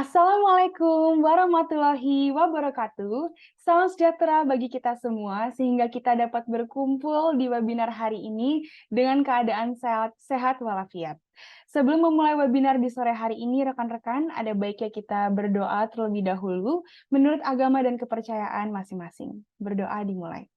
Assalamualaikum warahmatullahi wabarakatuh. Salam sejahtera bagi kita semua, sehingga kita dapat berkumpul di webinar hari ini dengan keadaan sehat walafiat. Sebelum memulai webinar di sore hari ini, rekan-rekan, ada baiknya kita berdoa terlebih dahulu menurut agama dan kepercayaan masing-masing. Berdoa dimulai.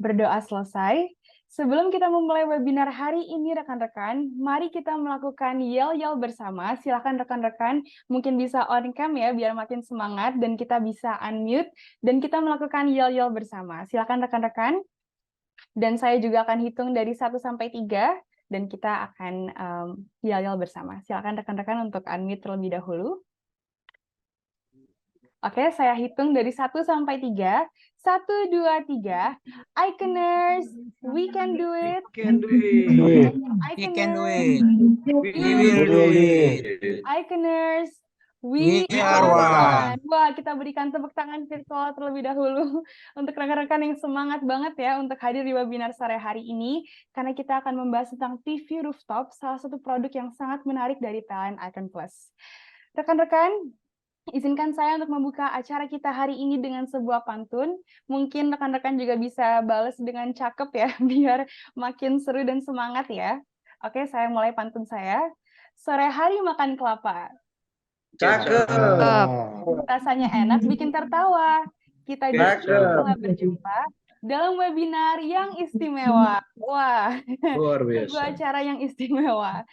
Berdoa selesai. Sebelum kita memulai webinar hari ini, rekan-rekan, mari kita melakukan yel-yel bersama. Silakan rekan-rekan, mungkin bisa on cam ya, biar makin semangat, dan kita bisa unmute, dan kita melakukan yel-yel bersama. Silakan rekan-rekan, dan saya juga akan hitung dari 1 sampai 3, dan kita akan yel-yel bersama. Silakan rekan-rekan untuk unmute terlebih dahulu. Oke, saya hitung dari 1 sampai 3. 1, 2, 3. Iconers, we can do it. We can do it. We can do Iconers, it. We will do it. Iconers, We we are are one. one. Wah, kita berikan tepuk tangan virtual terlebih dahulu untuk rekan-rekan yang semangat banget ya untuk hadir di webinar sore hari ini, karena kita akan membahas tentang PV Rooftop, salah satu produk yang sangat menarik dari PLN Icon Plus. Rekan-rekan, izinkan saya untuk membuka acara kita hari ini dengan sebuah pantun. Mungkin rekan-rekan juga bisa balas dengan cakep ya, biar makin seru dan semangat ya. Oke, saya mulai pantun saya. Sore hari makan kelapa. Cakep. Rasanya enak, bikin tertawa. Kita di sini Cakep. telah berjumpa dalam webinar yang istimewa. Wah, Luar sebuah biasa. acara yang istimewa.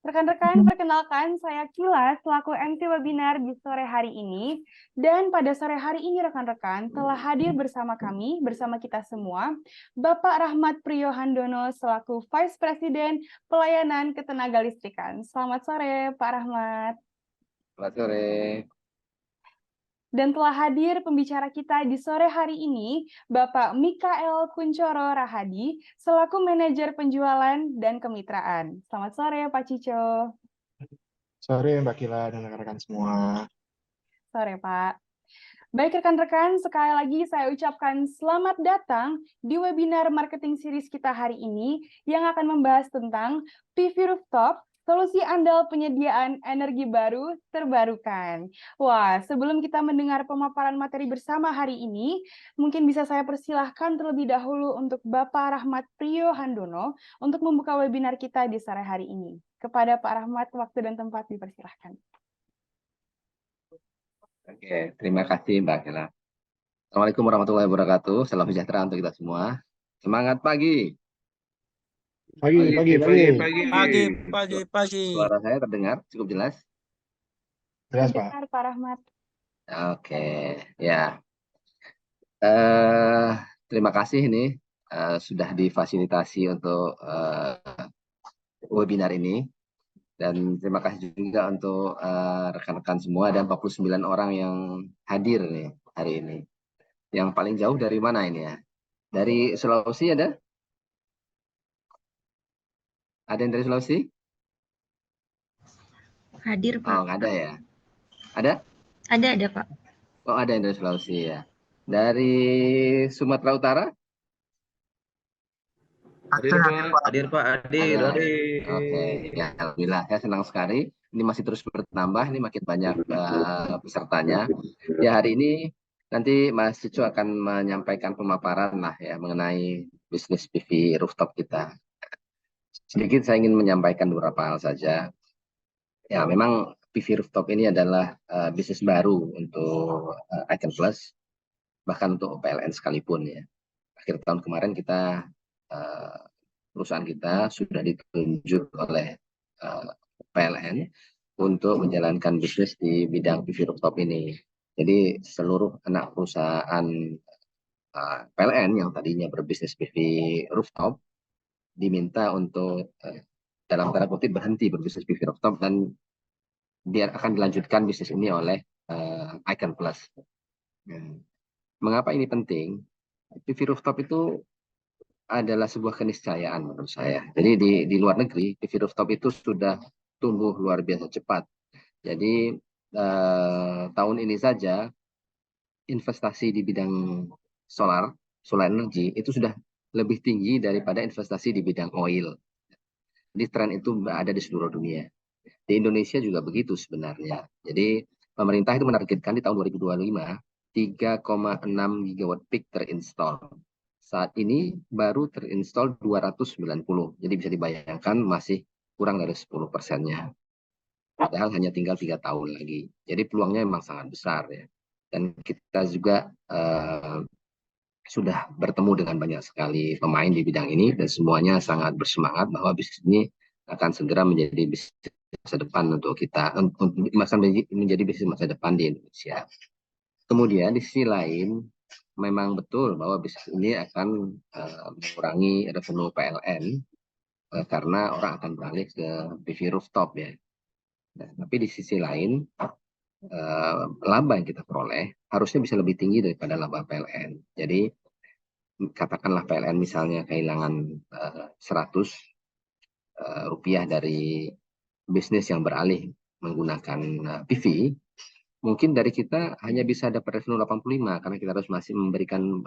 Rekan-rekan, perkenalkan saya Kila selaku MC webinar di sore hari ini. Dan pada sore hari ini rekan-rekan telah hadir bersama kami, bersama kita semua, Bapak Rahmat Priyohandono selaku Vice President Pelayanan Ketenagalistrikan. Selamat sore Pak Rahmat. Selamat sore. Dan telah hadir pembicara kita di sore hari ini, Bapak Mikael Kuncoro Rahadi, selaku Manajer Penjualan dan Kemitraan. Selamat sore, Pak Cico. Sore Mbak Kila dan rekan-rekan semua. Sore, Pak. Baik rekan-rekan, sekali lagi saya ucapkan selamat datang di webinar marketing series kita hari ini yang akan membahas tentang PV Rooftop, solusi andal penyediaan energi baru terbarukan. Wah, sebelum kita mendengar pemaparan materi bersama hari ini, mungkin bisa saya persilahkan terlebih dahulu untuk Bapak Rahmat Priyohandono untuk membuka webinar kita di sore hari ini. Kepada Pak Rahmat, waktu dan tempat dipersilahkan. Oke, terima kasih Mbak Kela. Assalamualaikum warahmatullahi wabarakatuh. Salam sejahtera untuk kita semua. Semangat pagi. Pagi. Suara saya terdengar cukup jelas? Jelas, Pak. Dengar, Pak Rahmat. Oke, ya. Terima kasih ini sudah difasilitasi untuk webinar ini. Dan terima kasih juga untuk rekan-rekan semua, ada 49 orang yang hadir nih hari ini. Yang paling jauh dari mana ini ya? Dari Sulawesi ada? Ada yang dari Sulawesi? Hadir, Pak. Oh, nggak ada ya? Ada? Ada, Pak. Oh, ada yang dari Sulawesi ya. Dari Sumatera Utara? Hadir, Pak. Oke, ya alhamdulillah saya senang sekali. Ini masih terus bertambah, ini makin banyak pesertanya. Ya hari ini nanti Mas Cicu akan menyampaikan pemaparan lah ya mengenai bisnis PV rooftop kita. Sedikit saya ingin menyampaikan beberapa hal saja. Ya memang PV rooftop ini adalah bisnis baru untuk Icon Plus, bahkan untuk PLN sekalipun ya. Akhir tahun kemarin kita perusahaan kita sudah ditunjuk oleh PLN untuk menjalankan bisnis di bidang PV rooftop ini. Jadi seluruh anak perusahaan PLN yang tadinya berbisnis PV rooftop diminta untuk dalam tanda kutip berhenti berbisnis PV rooftop dan biar akan dilanjutkan bisnis ini oleh Icon Plus. Mengapa ini penting? PV rooftop itu adalah sebuah keniscayaan menurut saya. Jadi di luar negeri PV rooftop itu sudah tumbuh luar biasa cepat. Jadi tahun ini saja investasi di bidang solar solar energy itu sudah lebih tinggi daripada investasi di bidang oil. Jadi tren itu ada di seluruh dunia. Di Indonesia juga begitu sebenarnya. Jadi pemerintah itu menargetkan di tahun 2025 3,6 gigawatt peak terinstall. Saat ini baru terinstall 290. Jadi bisa dibayangkan masih kurang dari 10%-nya. Padahal hanya tinggal 3 tahun lagi. Jadi peluangnya memang sangat besar ya. Dan kita juga sudah bertemu dengan banyak sekali pemain di bidang ini dan semuanya sangat bersemangat bahwa bisnis ini akan segera menjadi bisnis masa depan untuk kita, menjadi bisnis masa depan di Indonesia. Kemudian di sisi lain, memang betul bahwa bisnis ini akan mengurangi revenue PLN karena orang akan beralih ke PV rooftop ya. Nah, tapi di sisi lain, laba yang kita peroleh harusnya bisa lebih tinggi daripada laba PLN. Jadi katakanlah PLN misalnya kehilangan 100 rupiah dari bisnis yang beralih menggunakan PV, mungkin dari kita hanya bisa dapat revenue 85 karena kita harus masih memberikan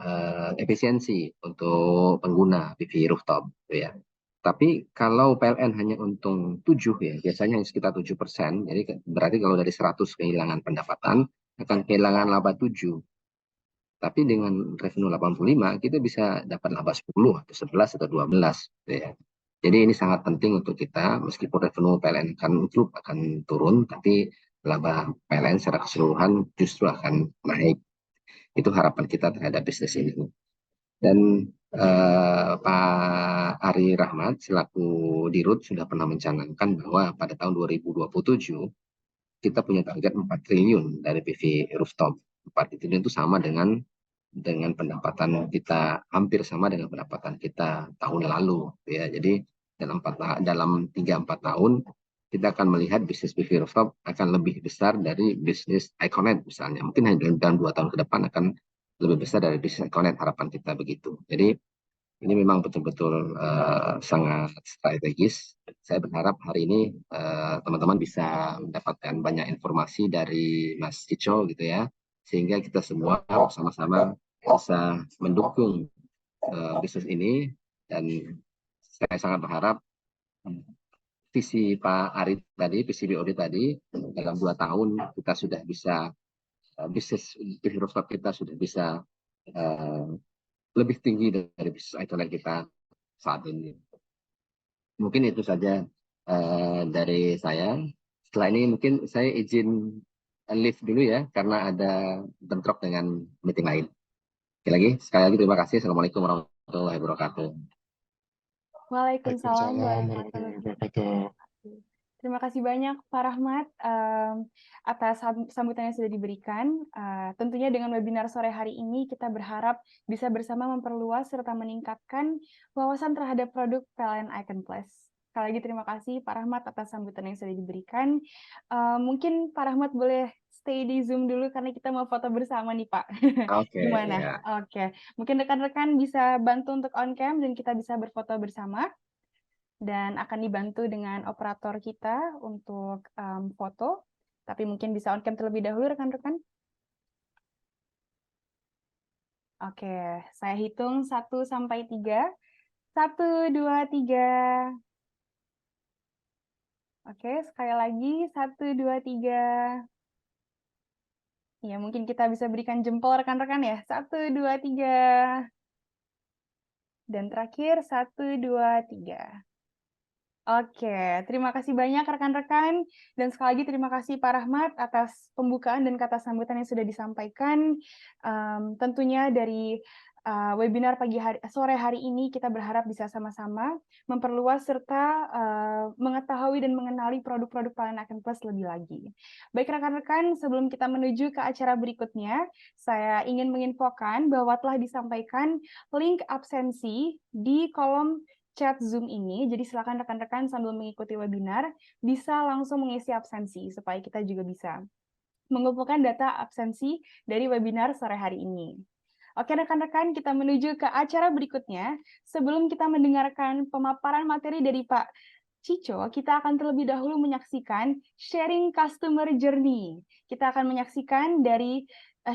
efisiensi untuk pengguna PV rooftop, gitu ya. Tapi kalau PLN hanya untung 7 ya, biasanya sekitar 7%, jadi berarti kalau dari 100 kehilangan pendapatan, akan kehilangan laba 7. Tapi dengan revenue 85, kita bisa dapat laba 10 atau 11 atau 12, gitu ya. Jadi ini sangat penting untuk kita, meskipun revenue PLN akan turun, tapi laba PLN secara keseluruhan justru akan naik. Itu harapan kita terhadap bisnis ini. Dan Pak Ari Rahmat selaku Dirut sudah pernah mencanangkan bahwa pada tahun 2027 kita punya target 4 triliun dari PV rooftop. 4 triliun itu sama dengan pendapatan kita, hampir sama dengan pendapatan kita tahun lalu ya. Jadi dalam 3-4 tahun kita akan melihat bisnis PV rooftop akan lebih besar dari bisnis Iconet misalnya. Mungkin dalam 2 tahun ke depan akan lebih besar dari bisnis Iconet, harapan kita begitu. Jadi ini memang betul-betul sangat strategis. Saya berharap hari ini teman-teman bisa mendapatkan banyak informasi dari Mas Cico gitu ya, sehingga kita semua bersama-sama bisa mendukung bisnis ini. Dan saya sangat berharap visi Pak Ari tadi, visi BOD tadi, dalam 2 tahun kita sudah bisa bisnis rooftop kita sudah bisa lebih tinggi dari bisnis Iconet kita saat ini. Mungkin itu saja dari saya. Setelah ini mungkin saya izin live dulu ya, karena ada bentrok dengan meeting lain. Sekali lagi terima kasih. Assalamualaikum warahmatullahi wabarakatuh. Waalaikumsalam Waalaikumsalam warahmatullahi warahmatullahi wabarakatuh. Terima kasih banyak Pak Rahmat atas sambutan yang sudah diberikan. Tentunya dengan webinar sore hari ini kita berharap bisa bersama memperluas serta meningkatkan wawasan terhadap produk PLN Icon Plus. Sekali lagi terima kasih Pak Rahmat atas sambutan yang sudah diberikan. Mungkin Pak Rahmat boleh stay di Zoom dulu karena kita mau foto bersama nih Pak. Oke, Gimana? ya. Oke. Mungkin rekan-rekan bisa bantu untuk on cam dan kita bisa berfoto bersama. Dan akan dibantu dengan operator kita untuk foto. Tapi mungkin bisa on cam terlebih dahulu rekan-rekan. Oke, saya hitung 1 sampai 3. 1, 2, 3. Oke, sekali lagi 1, 2, 3. Ya, mungkin kita bisa berikan jempol rekan-rekan ya. 1, 2, 3. Dan terakhir 1, 2, 3. Oke, terima kasih banyak rekan-rekan. Dan sekali lagi terima kasih Pak Rahmat atas pembukaan dan kata sambutan yang sudah disampaikan. Tentunya dari webinar sore hari ini kita berharap bisa sama-sama memperluas serta mengetahui dan mengenali produk-produk PLN Icon Plus lebih lagi. Baik rekan-rekan, sebelum kita menuju ke acara berikutnya, saya ingin menginfokan bahwa telah disampaikan link absensi di kolom chat Zoom ini, jadi silakan rekan-rekan sambil mengikuti webinar bisa langsung mengisi absensi supaya kita juga bisa mengumpulkan data absensi dari webinar sore hari ini. Oke rekan-rekan, kita menuju ke acara berikutnya. Sebelum kita mendengarkan pemaparan materi dari Pak Cico, kita akan terlebih dahulu menyaksikan sharing customer journey. Kita akan menyaksikan dari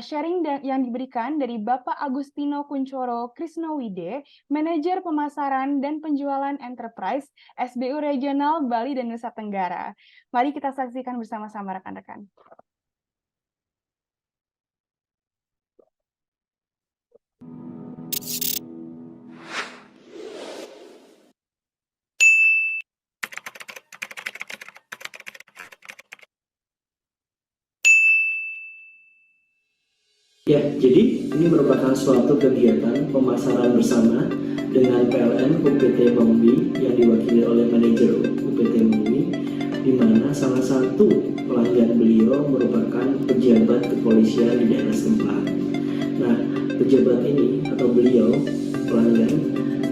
sharing yang diberikan dari Bapak Agustino Kuncoro Krisnawide, Manajer Pemasaran dan Penjualan Enterprise SBU Regional Bali dan Nusa Tenggara. Mari kita saksikan bersama-sama rekan-rekan. Ya, jadi ini merupakan suatu kegiatan pemasaran bersama dengan PLN UPT Maumi yang diwakili oleh manajer UPT Maumi, di mana salah satu pelanggan beliau merupakan pejabat kepolisian di daerah setempat. Nah, pejabat ini atau beliau pelanggan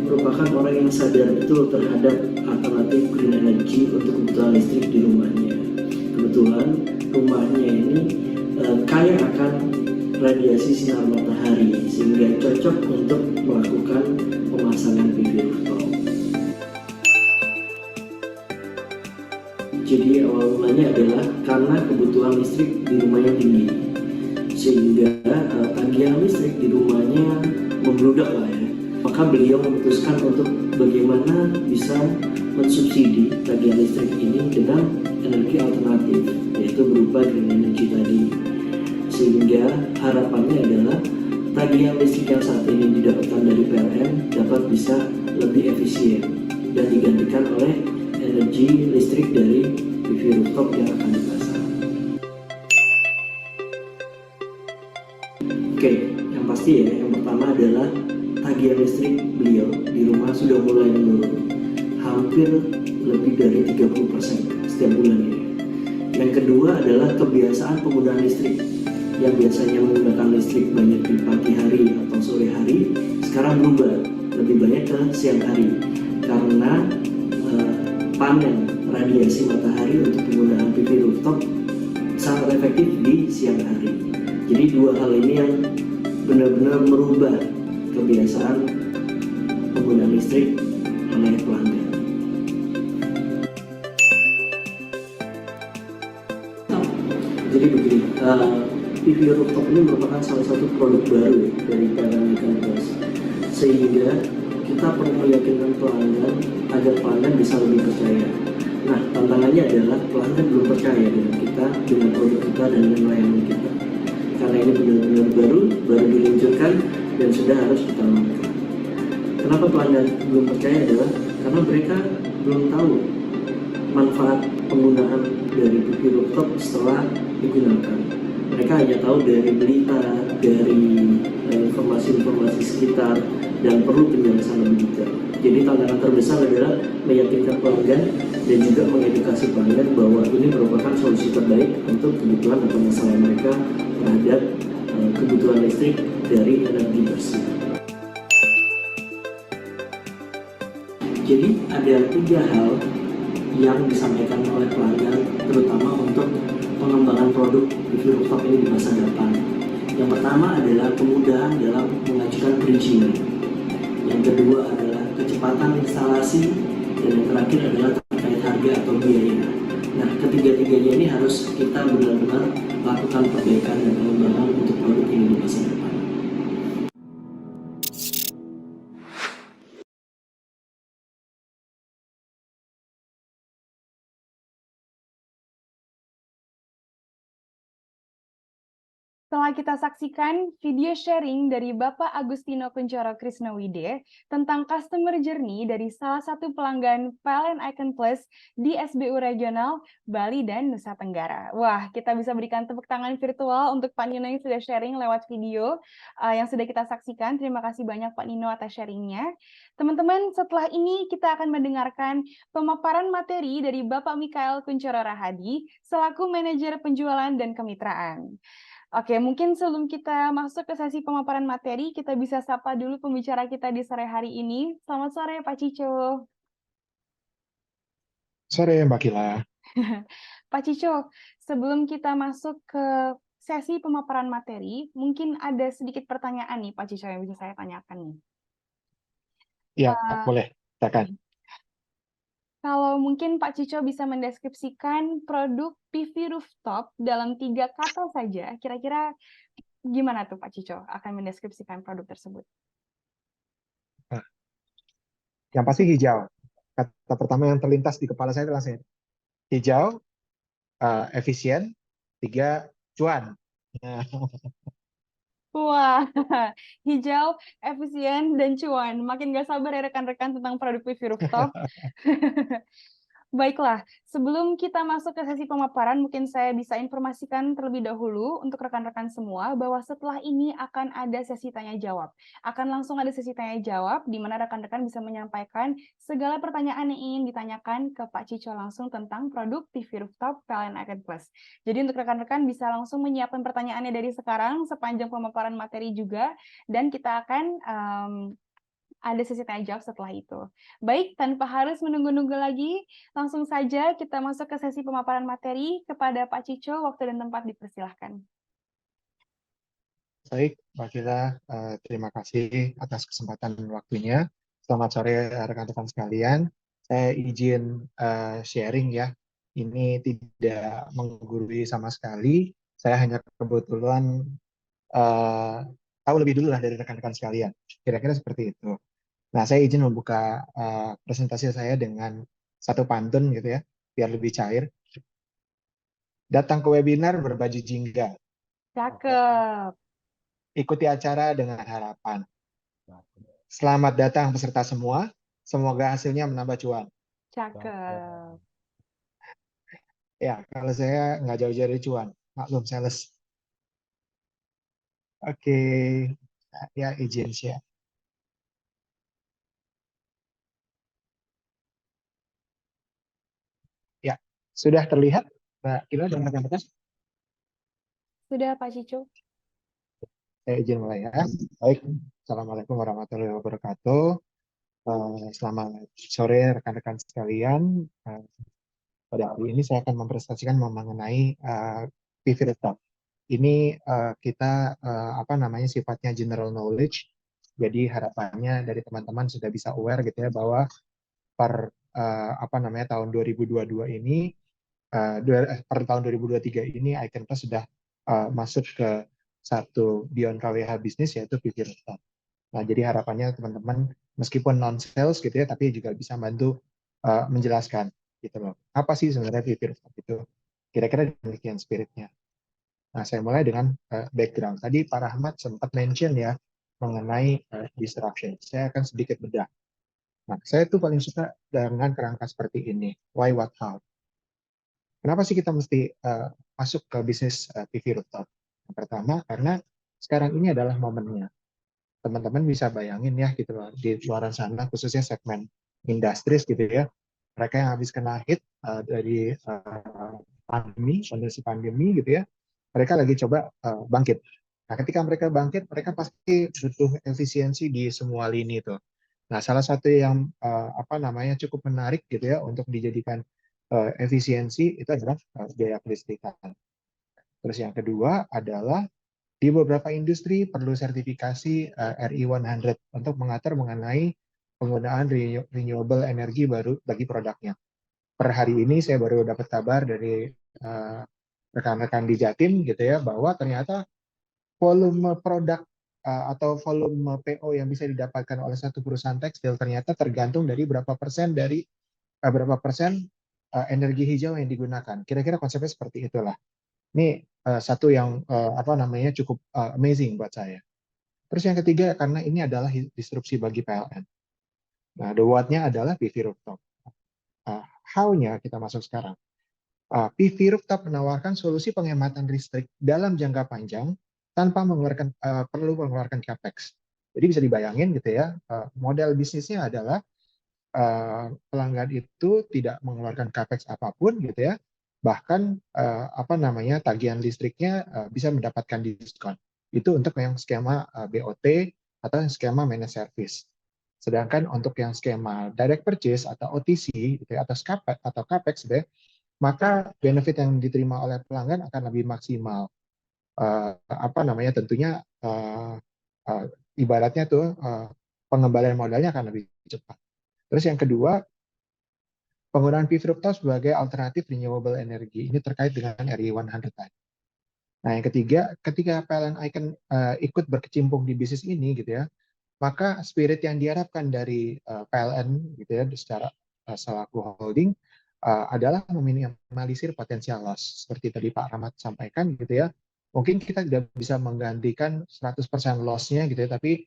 merupakan orang yang sadar betul terhadap alternatif green energy untuk kebutuhan listrik di rumahnya. Kebetulan rumahnya ini kaya akan radiasi sinar matahari sehingga cocok untuk melakukan pemasangan PV rooftop. Jadi awal mulanya adalah karena kebutuhan listrik di rumahnya tinggi, sehingga tagihan listrik di rumahnya membludak lah ya. Maka beliau memutuskan untuk bagaimana bisa mensubsidi tagihan listrik ini dengan energi alternatif, yaitu berupa green energy tadi. Sehingga harapannya adalah tagihan listrik yang saat ini didapatkan dari PLN dapat bisa lebih efisien dan digantikan oleh energi listrik dari PV rooftop yang akan dipasang. Oke, yang pasti ya, yang pertama adalah tagihan listrik beliau di rumah sudah mulai menurun, hampir lebih dari 30% setiap bulannya. Yang kedua adalah kebiasaan penggunaan listrik yang biasanya menggunakan listrik banyak di pagi hari atau sore hari, sekarang berubah lebih banyak ke siang hari karena panen radiasi matahari untuk penggunaan PV rooftop sangat efektif di siang hari. Jadi dua hal ini yang benar-benar merubah kebiasaan penggunaan listrik oleh pelanggan. Jadi begini, PV rooftop ini merupakan salah satu produk baru dari PLN Enterprise, sehingga kita perlu meyakinkan pelanggan agar pelanggan bisa lebih percaya. Nah, tantangannya adalah pelanggan belum percaya dengan kita, dengan produk kita, dan dengan layanan kita. Karena ini benar-benar baru diluncurkan dan sudah harus kita lakukan. Kenapa pelanggan belum percaya adalah karena mereka belum tahu manfaat penggunaan dari PV rooftop setelah digunakan. Mereka hanya tahu dari berita, dari informasi-informasi sekitar, dan perlu penjelasan lebih detail. Jadi tantangan terbesar adalah meyakinkan pelanggan dan juga mengedukasi pelanggan bahwa ini merupakan solusi terbaik untuk kebutuhan atau masalah mereka terhadap kebutuhan listrik dari energi bersih. Jadi ada 3 hal yang disampaikan oleh pelanggan, terutama untuk pengembangan produk PV rooftop ini di masa depan. Yang pertama adalah kemudahan dalam mengajukan perizinan. Yang kedua adalah kecepatan instalasi, dan yang terakhir adalah terkait harga atau biaya. Nah, ketiga-tiganya ini harus kita benar-benar lakukan perbaikan dan pengembangan untuk produk ini di masa depan. Setelah kita saksikan video sharing dari Bapak Agustino Kuncoro Krisnawide tentang customer journey dari salah satu pelanggan PLN Icon Plus di SBU Regional Bali dan Nusa Tenggara. Wah, kita bisa berikan tepuk tangan virtual untuk Pak Nino yang sudah sharing lewat video yang sudah kita saksikan. Terima kasih banyak Pak Nino atas sharingnya. Teman-teman, setelah ini kita akan mendengarkan pemaparan materi dari Bapak Mikael Kuncoro Rahadi selaku Manajer Penjualan dan Kemitraan. Oke, mungkin sebelum kita masuk ke sesi pemaparan materi, kita bisa sapa dulu pembicara kita di sore hari ini. Selamat sore, Pak Cico. Sore, Mbak Kila. Pak Cico, sebelum kita masuk ke sesi pemaparan materi, mungkin ada sedikit pertanyaan nih, Pak Cico, yang bisa saya tanyakan nih. Ya, boleh. Silakan. Kalau mungkin Pak Cico bisa mendeskripsikan produk PV rooftop dalam 3 kata saja, kira-kira Gimana tuh Pak Cico akan mendeskripsikan produk tersebut? Nah, yang pasti hijau. Kata pertama yang terlintas di kepala saya adalah hijau, efisien, 3 cuan. Nah, Wah, hijau, efisien, dan cuan. Makin gak sabar ya rekan-rekan tentang produk PV Rooftop. Baiklah, sebelum kita masuk ke sesi pemaparan, mungkin saya bisa informasikan terlebih dahulu untuk rekan-rekan semua bahwa setelah ini akan ada sesi tanya-jawab. Akan langsung ada sesi tanya-jawab, di mana rekan-rekan bisa menyampaikan segala pertanyaan yang ingin ditanyakan ke Pak Cico langsung tentang produk PV Rooftop PLN Icon Plus. Jadi untuk rekan-rekan bisa langsung menyiapkan pertanyaannya dari sekarang, sepanjang pemaparan materi juga, dan kita akan ada sesi tanya jawab setelah itu. Baik, tanpa harus menunggu-nunggu lagi, langsung saja kita masuk ke sesi pemaparan materi. Kepada Pak Cico, waktu dan tempat dipersilahkan. baik, Mbak Kila, terima kasih atas kesempatan waktunya. Selamat sore rekan-rekan sekalian. Saya izin sharing ya. Ini tidak menggurui sama sekali. Saya hanya kebetulan tahu lebih dulu lah dari rekan-rekan sekalian. Kira-kira seperti itu. Nah, saya izin membuka presentasi saya dengan satu pantun gitu ya, biar lebih cair. Datang ke webinar berbaju jingga. Cakep. Ikuti acara dengan harapan. Selamat datang peserta semua. Semoga hasilnya menambah cuan. Cakep. Ya, kalau saya nggak jauh-jauh dari cuan. Maklum, sales. Oke. Ya, izin share. Ya, sudah terlihat, Mbak Kila dan rekan-rekan? Sudah, Pak Cico. Saya izin mulai ya. Baik, Assalamualaikum warahmatullahi wabarakatuh. Selamat sore rekan-rekan sekalian. Pada hari ini saya akan mempresentasikan mengenai PV Rooftop. Ini kita apa namanya sifatnya general knowledge. Jadi harapannya dari teman-teman sudah bisa aware gitu ya bahwa per apa namanya tahun 2022 ini per tahun 2023 ini Icon Plus sudah masuk ke satu beyond KWH bisnis yaitu PV Rooftop. Nah, jadi harapannya teman-teman meskipun non sales gitu ya, tapi juga bisa bantu menjelaskan gitu loh. Apa sih sebenarnya PV Rooftop itu? Kira-kira demikian spiritnya. Nah, saya mulai dengan background. Tadi Pak Rahmat sempat mention ya mengenai disruption. Saya akan sedikit bedah. Nah, saya tuh paling suka dengan kerangka seperti ini. Why, what, how. Kenapa sih kita mesti masuk ke bisnis PV Rooftop? Yang pertama, karena sekarang ini adalah momennya. Teman-teman bisa bayangin ya gitu loh di luar sana khususnya segmen industries gitu ya, mereka yang habis kena hit dari kondisi pandemi gitu ya, mereka lagi coba bangkit. Nah, ketika mereka bangkit, mereka pasti butuh efisiensi di semua lini itu. Nah, salah satu yang apa namanya cukup menarik gitu ya untuk dijadikan efisiensi itu adalah biaya kelistrikan. Terus yang kedua adalah di beberapa industri perlu sertifikasi RE100 untuk mengatur mengenai penggunaan renewable energy baru bagi produknya. Per hari ini saya baru dapat kabar dari rekan-rekan di Jatim gitu ya bahwa ternyata volume produk atau volume PO yang bisa didapatkan oleh satu perusahaan tekstil ternyata tergantung dari berapa persen energi hijau yang digunakan. Kira-kira konsepnya seperti itulah. Ini satu yang apa namanya cukup amazing buat saya. Terus yang ketiga karena ini adalah disrupsi bagi PLN. Nah, the what-nya adalah PV Rooftop. How-nya kita masuk sekarang. PV Rooftop menawarkan solusi penghematan listrik dalam jangka panjang tanpa perlu mengeluarkan capex. Jadi bisa dibayangin gitu ya, model bisnisnya adalah pelanggan itu tidak mengeluarkan capex apapun gitu ya, bahkan apa namanya tagihan listriknya bisa mendapatkan diskon. Itu untuk yang skema BOT atau yang skema managed service. Sedangkan untuk yang skema direct purchase atau OTC gitu ya, atau capex gitu ya, maka benefit yang diterima oleh pelanggan akan lebih maksimal. Apa namanya tentunya ibaratnya tuh pengembalian modalnya akan lebih cepat. Terus yang kedua, penggunaan PV Rooftop sebagai alternatif renewable energy. Ini terkait dengan RE100 tadi. Nah, yang ketiga, ketika PLN Icon ikut berkecimpung di bisnis ini gitu ya, maka spirit yang diharapkan dari PLN gitu ya secara selaku holding adalah meminimalisir potensial loss seperti tadi Pak Rahmat sampaikan gitu ya. Mungkin kita tidak bisa menggantikan 100% loss-nya gitu ya, tapi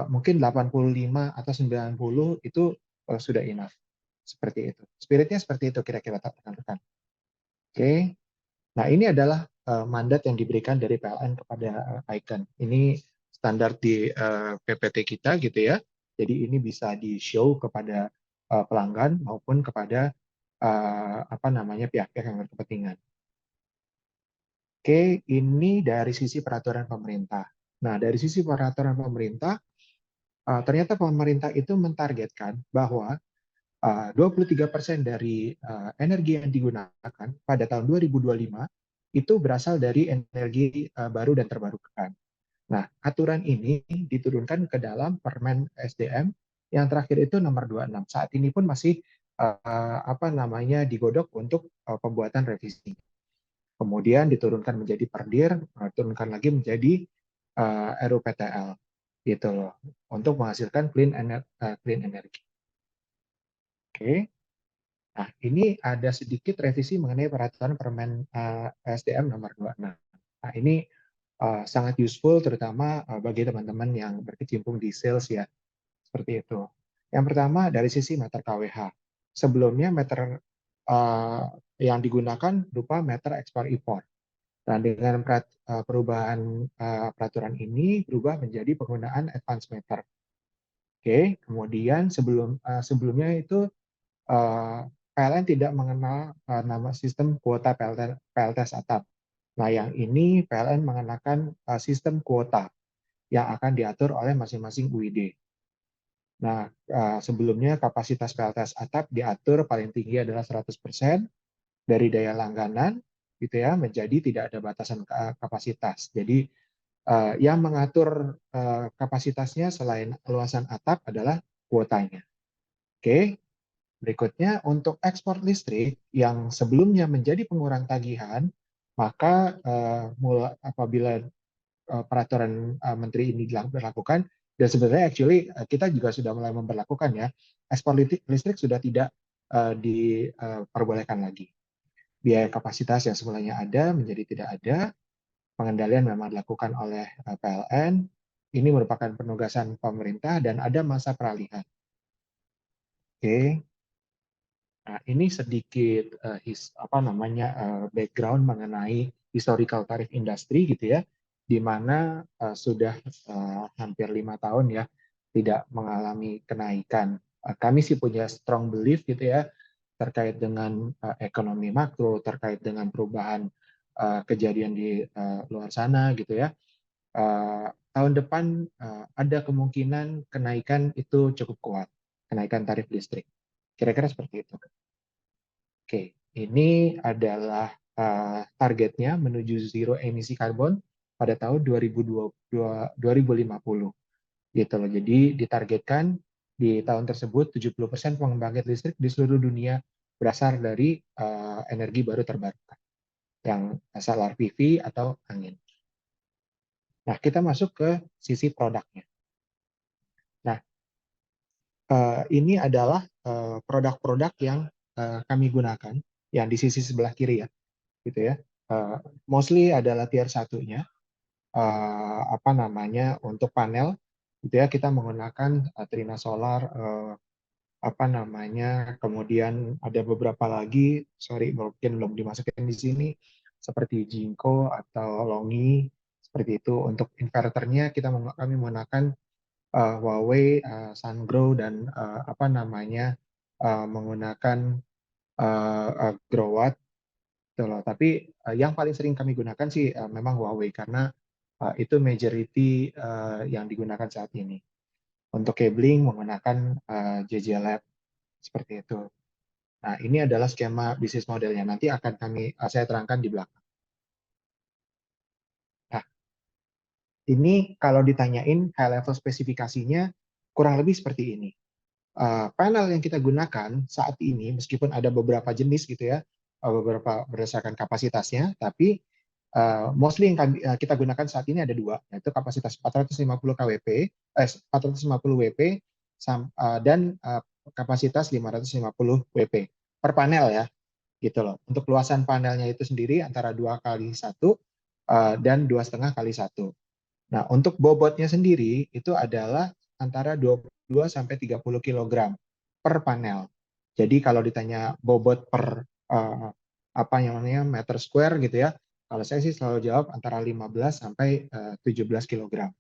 mungkin 85 atau 90 itu sudah enough. Seperti itu. Spiritnya seperti itu kira-kira rekan-rekan. Oke. Nah, ini adalah mandat yang diberikan dari PLN kepada Icon. Ini standar di PPT kita gitu ya. Jadi ini bisa di-show kepada pelanggan maupun kepada pihak-pihak yang berkepentingan. Oke, ini dari sisi peraturan pemerintah. Nah, dari sisi peraturan pemerintah, ternyata pemerintah itu mentargetkan bahwa 23% dari energi yang digunakan pada tahun 2025 itu berasal dari energi baru dan terbarukan. Nah, aturan ini diturunkan ke dalam Permen SDM yang terakhir itu nomor 26. Saat ini pun masih digodok untuk pembuatan revisi. Kemudian diturunkan menjadi Perdir, diturunkan lagi menjadi RUPTL gitu loh, untuk menghasilkan clean energy. Oke. Nah, ini ada sedikit revisi mengenai peraturan Permen SDM nomor 26. Nah, ini sangat useful terutama bagi teman-teman yang berkecimpung di sales ya, seperti itu. Yang pertama dari sisi meter KWH. Sebelumnya meter yang digunakan berupa meter ekspor impor. Nah, dengan perubahan peraturan ini berubah menjadi penggunaan advance meter. Oke, kemudian sebelumnya itu PLN tidak mengenal nama sistem kuota PLTS atap. Nah, yang ini PLN mengenakan sistem kuota yang akan diatur oleh masing-masing UID. Nah, sebelumnya kapasitas PLTS atap diatur paling tinggi adalah 100% dari daya langganan, gitu ya, menjadi tidak ada batasan kapasitas. Jadi, yang mengatur kapasitasnya selain luasan atap adalah kuotanya. Oke, berikutnya untuk ekspor listrik yang sebelumnya menjadi pengurang tagihan, maka apabila peraturan menteri ini dilakukan, dan sebenarnya actually kita juga sudah mulai memperlakukan ya, ekspor listrik sudah tidak diperbolehkan lagi. Biaya kapasitas yang semulanya ada menjadi tidak ada, pengendalian memang dilakukan oleh PLN, ini merupakan penugasan pemerintah dan ada masa peralihan. Oke. Nah, ini sedikit background mengenai historical tarif industri gitu ya, di mana sudah hampir 5 tahun ya tidak mengalami kenaikan. Kami sih punya strong belief gitu ya terkait dengan ekonomi makro, terkait dengan perubahan kejadian di luar sana gitu ya. Tahun depan ada kemungkinan kenaikan itu cukup kuat, kenaikan tarif listrik. Kira-kira seperti itu. Oke, ini adalah targetnya menuju zero emisi karbon pada tahun 2050 gitu loh. Jadi ditargetkan di tahun tersebut 70% pembangkit listrik di seluruh dunia berasal dari energi baru terbarukan yang solar PV atau angin. Nah, kita masuk ke sisi produknya. Nah, ini adalah produk-produk yang kami gunakan yang di sisi sebelah kiri ya, gitu ya. Mostly adalah tier satunya, untuk panel, gitu ya. Kita menggunakan Trina Solar, kemudian ada beberapa lagi, sorry mungkin belum dimasukin di sini, seperti Jinko atau Longi, seperti itu. Untuk inverternya kami menggunakan Huawei, Sungrow dan menggunakan Growatt. Tapi yang paling sering kami gunakan sih memang Huawei karena itu majority yang digunakan saat ini. Untuk cabling menggunakan JJ Lab seperti itu. Nah, ini adalah skema bisnis modelnya. Nanti akan saya terangkan di belakang. Nah, ini kalau ditanyain high level spesifikasinya kurang lebih seperti ini. Panel yang kita gunakan saat ini, meskipun ada beberapa jenis gitu ya, beberapa berdasarkan kapasitasnya, tapi mostly yang kita gunakan saat ini ada dua, yaitu kapasitas 450 kWp, 450 WP dan kapasitas 550 WP per panel ya, gitu loh. Untuk luasan panelnya itu sendiri antara 2x1 dan 2,5x1. Nah, untuk bobotnya sendiri itu adalah antara 22 sampai 30 kg per panel. Jadi kalau ditanya bobot per apa yang namanya meter square gitu ya, kalau saya sih selalu jawab antara 15 sampai 17 kg.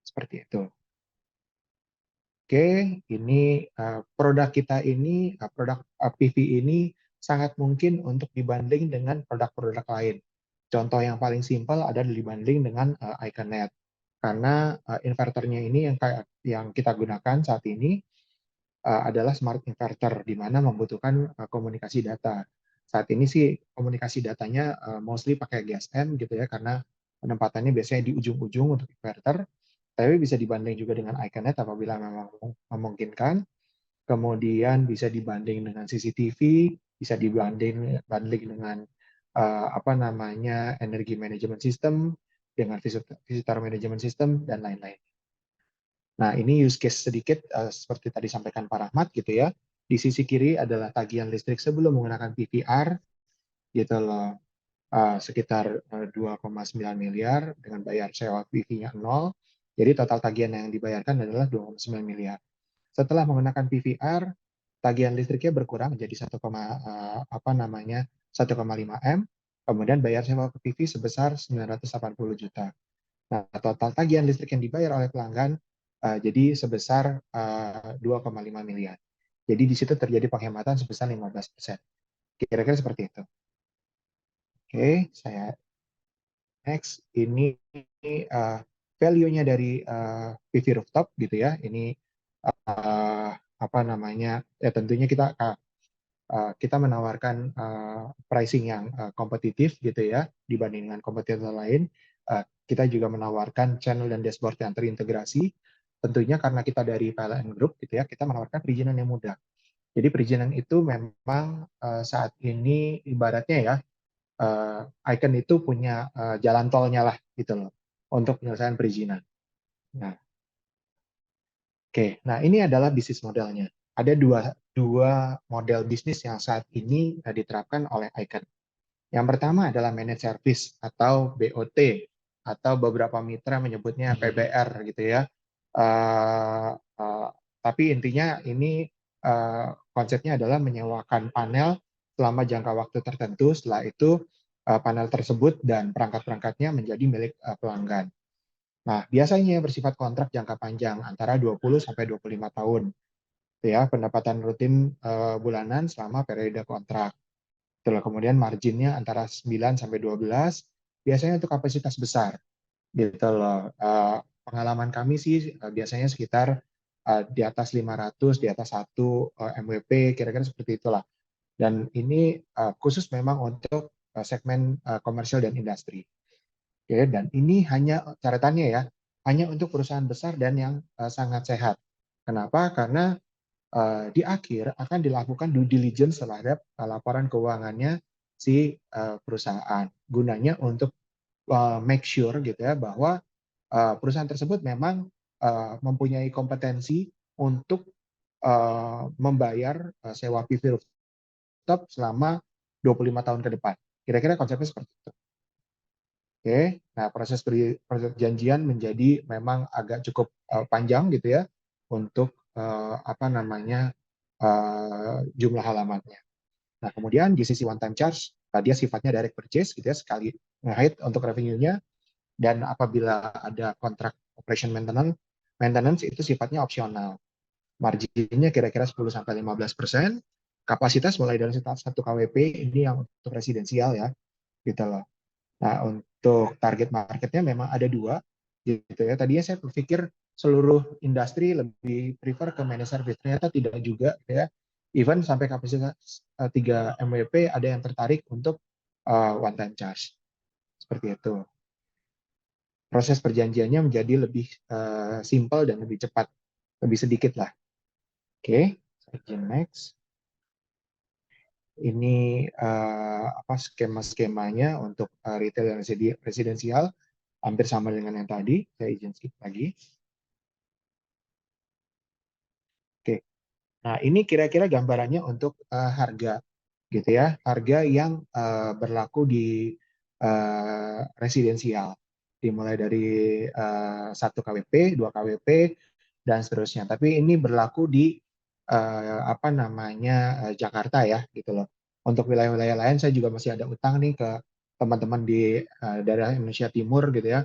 Seperti itu. Oke, ini produk kita ini, produk PV ini sangat mungkin untuk dibanding dengan produk-produk lain. Contoh yang paling simpel ada dibanding dengan Iconet. Karena inverternya ini yang kita gunakan saat ini adalah smart inverter, di mana membutuhkan komunikasi data. Saat ini sih komunikasi datanya mostly pakai GSM gitu ya, karena penempatannya biasanya di ujung-ujung untuk inverter, tapi bisa dibanding juga dengan Iconet apabila memang memungkinkan. Kemudian bisa dibanding dengan CCTV, bisa dibanding dengan apa namanya energi management system, dengan visitor management system dan lain-lain. Nah, ini use case sedikit seperti tadi sampaikan Pak Rahmat gitu ya. Di sisi kiri adalah tagihan listrik sebelum menggunakan PVR gitu loh. Sekitar 2,9 miliar dengan bayar sewa PV-nya 0. Jadi total tagihan yang dibayarkan adalah 2,9 miliar. Setelah menggunakan PVR, tagihan listriknya berkurang menjadi 1,5 M. Kemudian bayar sewa ke PV sebesar 980 juta. Nah, total tagihan listrik yang dibayar oleh pelanggan jadi sebesar 2,5 miliar. Jadi di situ terjadi penghematan sebesar 15%. Kira-kira seperti itu. Oke, saya next. Ini value-nya dari PV rooftop gitu ya. Ini apa namanya? Ya tentunya kita menawarkan pricing yang kompetitif gitu ya dibanding dengan kompetitor lain. Kita juga menawarkan channel dan dashboard yang terintegrasi. Tentunya karena kita dari PLN Group gitu ya, kita menawarkan perizinan yang mudah. Jadi perizinan itu memang saat ini ibaratnya ya, Icon itu punya jalan tolnya lah gitu loh untuk penyelesaian perizinan. Nah, oke. Nah ini adalah bisnis modelnya. Ada dua model bisnis yang saat ini diterapkan oleh Icon. Yang pertama adalah managed service atau BOT, atau beberapa mitra menyebutnya PBR gitu ya. Tapi intinya ini konsepnya adalah menyewakan panel selama jangka waktu tertentu. Setelah itu panel tersebut dan perangkat-perangkatnya menjadi milik pelanggan. Nah, biasanya bersifat kontrak jangka panjang antara 20 sampai 25 tahun. Ya, pendapatan rutin bulanan selama periode kontrak. Kemudian marginnya antara 9 sampai 12, biasanya untuk kapasitas besar. Gitu loh. Pengalaman kami sih biasanya sekitar di atas 500, di atas 1 MWP, kira-kira seperti itulah. Dan ini khusus memang untuk segmen komersial dan industri. Oke, dan ini hanya catatannya ya, hanya untuk perusahaan besar dan yang sangat sehat. Kenapa? Karena di akhir akan dilakukan due diligence terhadap laporan keuangannya si perusahaan. Gunanya untuk make sure gitu ya bahwa perusahaan tersebut memang mempunyai kompetensi untuk membayar sewa PV rooftop selama 25 tahun ke depan. Kira-kira konsepnya seperti itu. Oke, nah proses perjanjian menjadi memang agak cukup panjang gitu ya untuk apa namanya jumlah halamannya. Nah kemudian di sisi one time charge, dia sifatnya direct purchase gitu ya, sekali nge-hit untuk revenue-nya, dan apabila ada kontrak operation maintenance itu sifatnya opsional. Marginnya kira-kira 10-15%, kapasitas mulai dari 1 kWp, ini yang untuk residensial ya, gitu loh. Nah, untuk target marketnya memang ada dua, gitu ya. Tadinya saya berpikir seluruh industri lebih prefer ke managed service, ternyata tidak juga, gitu ya. Even sampai kapasitas 3 MWP ada yang tertarik untuk one time charge, seperti itu. Proses perjanjiannya menjadi lebih simple dan lebih cepat, lebih sedikit lah. Oke, next. Ini apa skema-skemanya untuk retail dan residensial hampir sama dengan yang tadi. Saya izin skip lagi. Oke. Nah, ini kira-kira gambarannya untuk harga gitu ya. Harga yang berlaku di residensial. Dimulai dari 1 KWP, 2 KWP dan seterusnya. Tapi ini berlaku di apa namanya Jakarta ya gitu loh. Untuk wilayah-wilayah lain saya juga masih ada utang nih ke teman-teman di daerah Indonesia Timur gitu ya.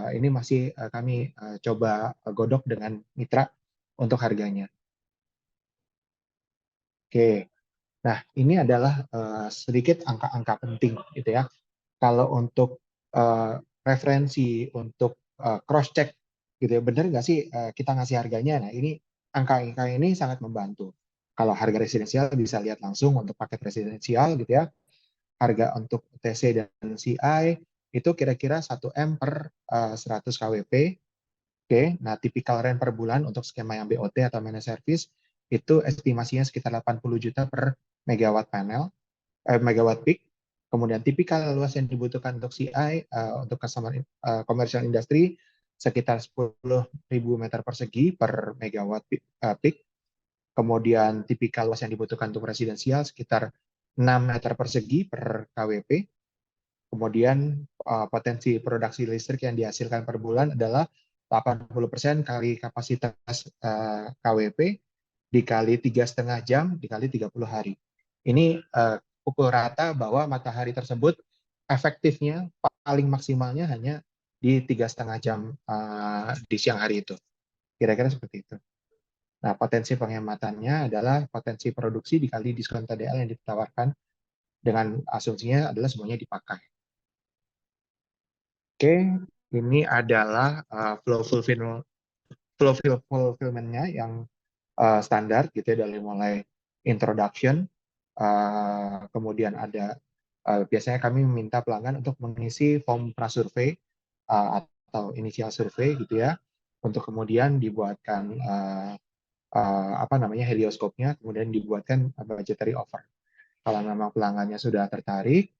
Ini masih kami coba godok dengan mitra untuk harganya. Oke. Nah, ini adalah sedikit angka-angka penting gitu ya. Kalau untuk referensi untuk cross check gitu ya, benar nggak sih kita ngasih harganya? Nah, ini angka-angka ini sangat membantu. Kalau harga residensial bisa lihat langsung untuk paket residensial gitu ya. Harga untuk TC dan CI itu kira-kira 1 M per 100 KWP. Oke, nah tipikal rent per bulan untuk skema yang BOT atau managed service itu estimasinya sekitar 80 juta per megawatt panel, megawatt peak. Kemudian tipikal luas yang dibutuhkan untuk CI untuk customer commercial industry sekitar 10.000 meter persegi per megawatt peak. Kemudian tipikal luas yang dibutuhkan untuk residensial sekitar 6 meter persegi per KWP. Kemudian potensi produksi listrik yang dihasilkan per bulan adalah 80% kali kapasitas KWP dikali 3,5 jam dikali 30 hari. Ini pukul rata bahwa matahari tersebut efektifnya paling maksimalnya hanya di 3,5 jam di siang hari itu. Kira-kira seperti itu. Nah, potensi penghematannya adalah potensi produksi dikali diskon TDL yang ditawarkan dengan asumsinya adalah semuanya dipakai. Oke, ini adalah flow fulfillment-nya yang standar gitu ya, dari mulai introduction, kemudian ada biasanya kami meminta pelanggan untuk mengisi form prasurvei atau initial survei gitu ya, untuk kemudian dibuatkan apa namanya helioskopnya, kemudian dibuatkan budgetary offer. Kalau memang pelanggannya sudah tertarik,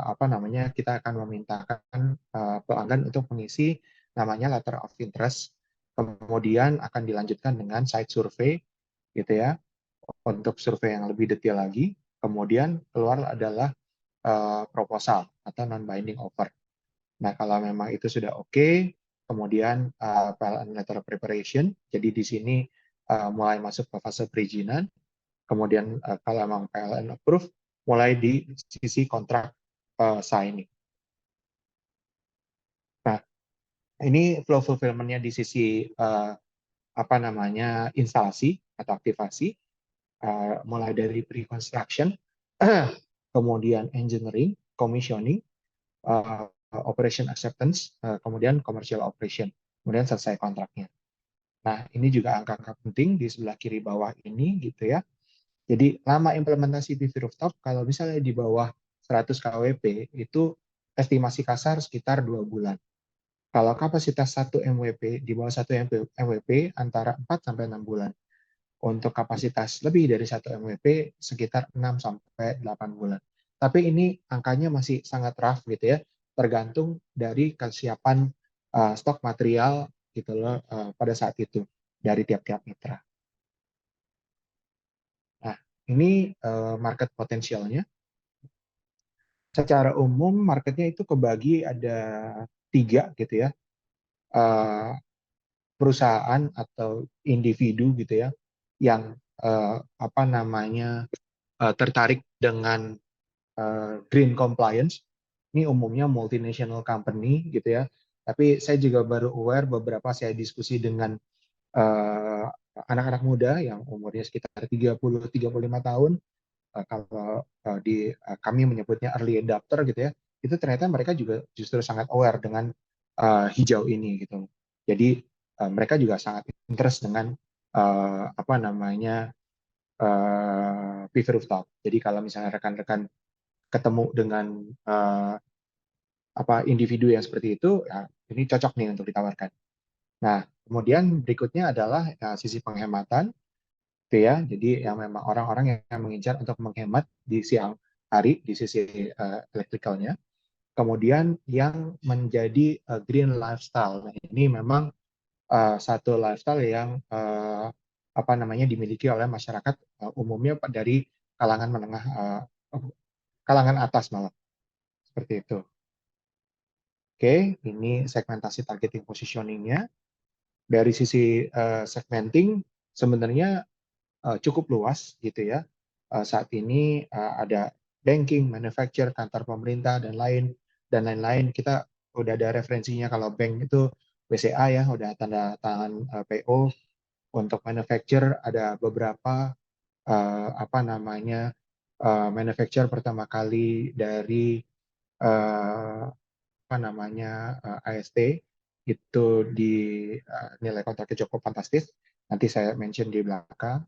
apa namanya kita akan memintakan pelanggan untuk mengisi namanya letter of interest, kemudian akan dilanjutkan dengan site survey gitu ya, untuk survei yang lebih detail lagi, kemudian keluar adalah proposal atau non binding offer. Nah, kalau memang itu sudah oke, kemudian PLN letter of preparation, jadi di sini mulai masuk ke fase perizinan. Kemudian kalau memang PLN approve, mulai di sisi kontrak signing. Nah, ini flow fulfillment-nya di sisi apa namanya instalasi atau aktivasi, mulai dari pre-construction, kemudian engineering, commissioning, operation acceptance, kemudian commercial operation, kemudian selesai kontraknya. Nah, ini juga angka-angka penting di sebelah kiri bawah ini gitu ya. Jadi lama implementasi PV rooftop kalau misalnya di bawah 100 kWP itu estimasi kasar sekitar 2 bulan. Kalau kapasitas 1 MWP di bawah 1 MWP antara 4 sampai 6 bulan. Untuk kapasitas lebih dari 1 MWP sekitar 6 sampai 8 bulan. Tapi ini angkanya masih sangat rough gitu ya, tergantung dari kesiapan stok material gitu loh pada saat itu dari tiap-tiap mitra. Nah, ini market potensialnya. Secara umum marketnya itu kebagi ada 3 gitu ya, perusahaan atau individu gitu ya, yang apa namanya tertarik dengan green compliance. Ini umumnya multinational company gitu ya. Tapi saya juga baru aware beberapa saya diskusi dengan anak-anak muda yang umurnya sekitar 30-35 tahun. Kalau kami menyebutnya early adopter gitu ya, itu ternyata mereka juga justru sangat aware dengan hijau ini gitu. Jadi mereka juga sangat interest dengan apa namanya PV rooftop. Jadi kalau misalnya rekan-rekan ketemu dengan apa individu yang seperti itu, ya, ini cocok nih untuk ditawarkan. Nah, kemudian berikutnya adalah sisi penghematan. Itu ya. Jadi yang memang orang-orang yang mengincar untuk menghemat di siang hari di sisi elektrikalnya. Kemudian yang menjadi green lifestyle. Nah, ini memang satu lifestyle yang apa namanya dimiliki oleh masyarakat umumnya dari kalangan menengah, kalangan atas malah seperti itu. Oke, ini segmentasi targeting positioning-nya. Dari sisi segmenting sebenarnya cukup luas gitu ya. Saat ini ada banking, manufacturer, kantor pemerintah dan lain-lain. Kita udah ada referensinya. Kalau bank itu BCA ya, udah tanda tangan PO. Untuk manufacturer ada beberapa apa namanya manufacturer pertama kali dari apa namanya AST itu di nilai kontraknya cukup fantastis. Nanti saya mention di belakang.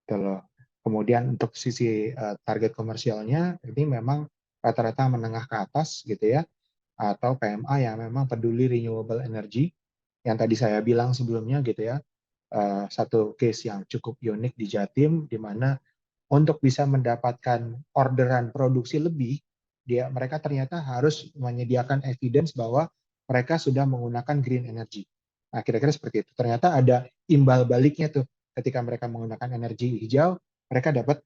Gitu loh. Kemudian untuk sisi target komersialnya ini memang rata-rata menengah ke atas gitu ya, atau PMA yang memang peduli renewable energy yang tadi saya bilang sebelumnya gitu ya. Satu case yang cukup unik di Jatim di mana untuk bisa mendapatkan orderan produksi lebih, mereka ternyata harus menyediakan evidence bahwa mereka sudah menggunakan green energy. Nah, kira-kira seperti itu. Ternyata ada imbal baliknya tuh. Ketika mereka menggunakan energi hijau, mereka dapat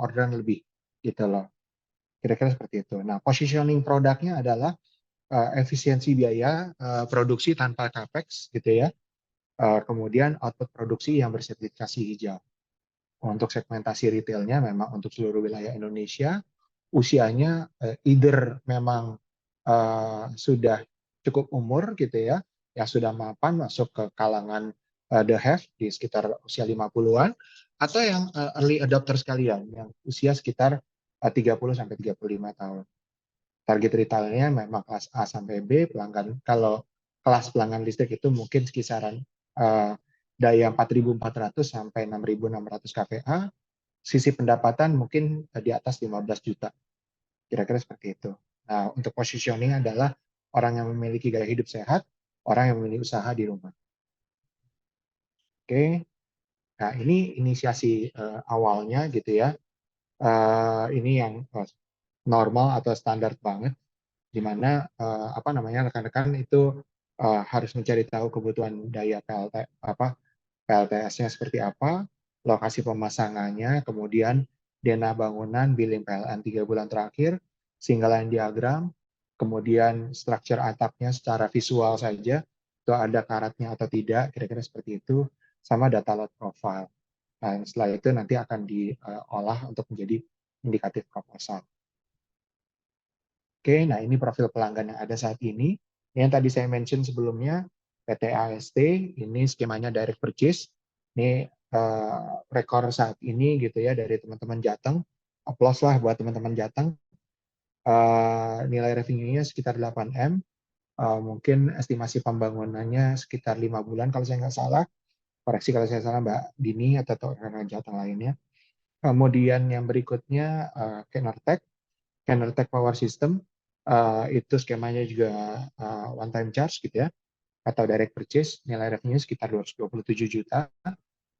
orderan lebih, gitu loh. Kira-kira seperti itu. Nah, positioning produknya adalah efisiensi biaya produksi tanpa capex, gitu ya. Kemudian output produksi yang bersertifikasi hijau. Untuk segmentasi retailnya memang untuk seluruh wilayah Indonesia, usianya either memang sudah cukup umur gitu ya, yang sudah mapan masuk ke kalangan the have di sekitar usia 50-an, atau yang early adopter sekalian, yang usia sekitar 30 sampai 35 tahun. Target retailnya memang kelas A sampai B, pelanggan kalau kelas pelanggan listrik itu mungkin kisaran daya 4.400 sampai 6.600 kVA, sisi pendapatan mungkin di atas 15 juta. Kira-kira seperti itu. Nah, untuk positioning adalah orang yang memiliki gaya hidup sehat, orang yang memiliki usaha di rumah. Oke. Nah, ini inisiasi awalnya gitu ya. Ini yang normal atau standar banget, di mana apa namanya rekan-rekan itu harus mencari tahu kebutuhan daya PLTS-nya seperti apa, lokasi pemasangannya, kemudian dana bangunan, billing PLN 3 bulan terakhir, single line diagram, kemudian structure atapnya secara visual saja, itu ada karatnya atau tidak, kira-kira seperti itu, sama data load profile. Nah, setelah itu nanti akan diolah untuk menjadi indikatif proposal. Oke, nah ini profil pelanggan yang ada saat ini. Yang tadi saya mention sebelumnya, PT AST, ini skemanya direct purchase. Ini rekor saat ini gitu ya dari teman-teman Jateng. Applause lah buat teman-teman Jateng. Nilai revenue-nya sekitar 8M. Mungkin estimasi pembangunannya sekitar 5 bulan kalau saya nggak salah. Koreksi kalau saya salah Mbak Dini atau rekan Jateng lainnya. Kemudian yang berikutnya Kenertech Power System. Itu skemanya juga one time charge gitu ya, atau direct purchase, nilai revenue sekitar 227 juta.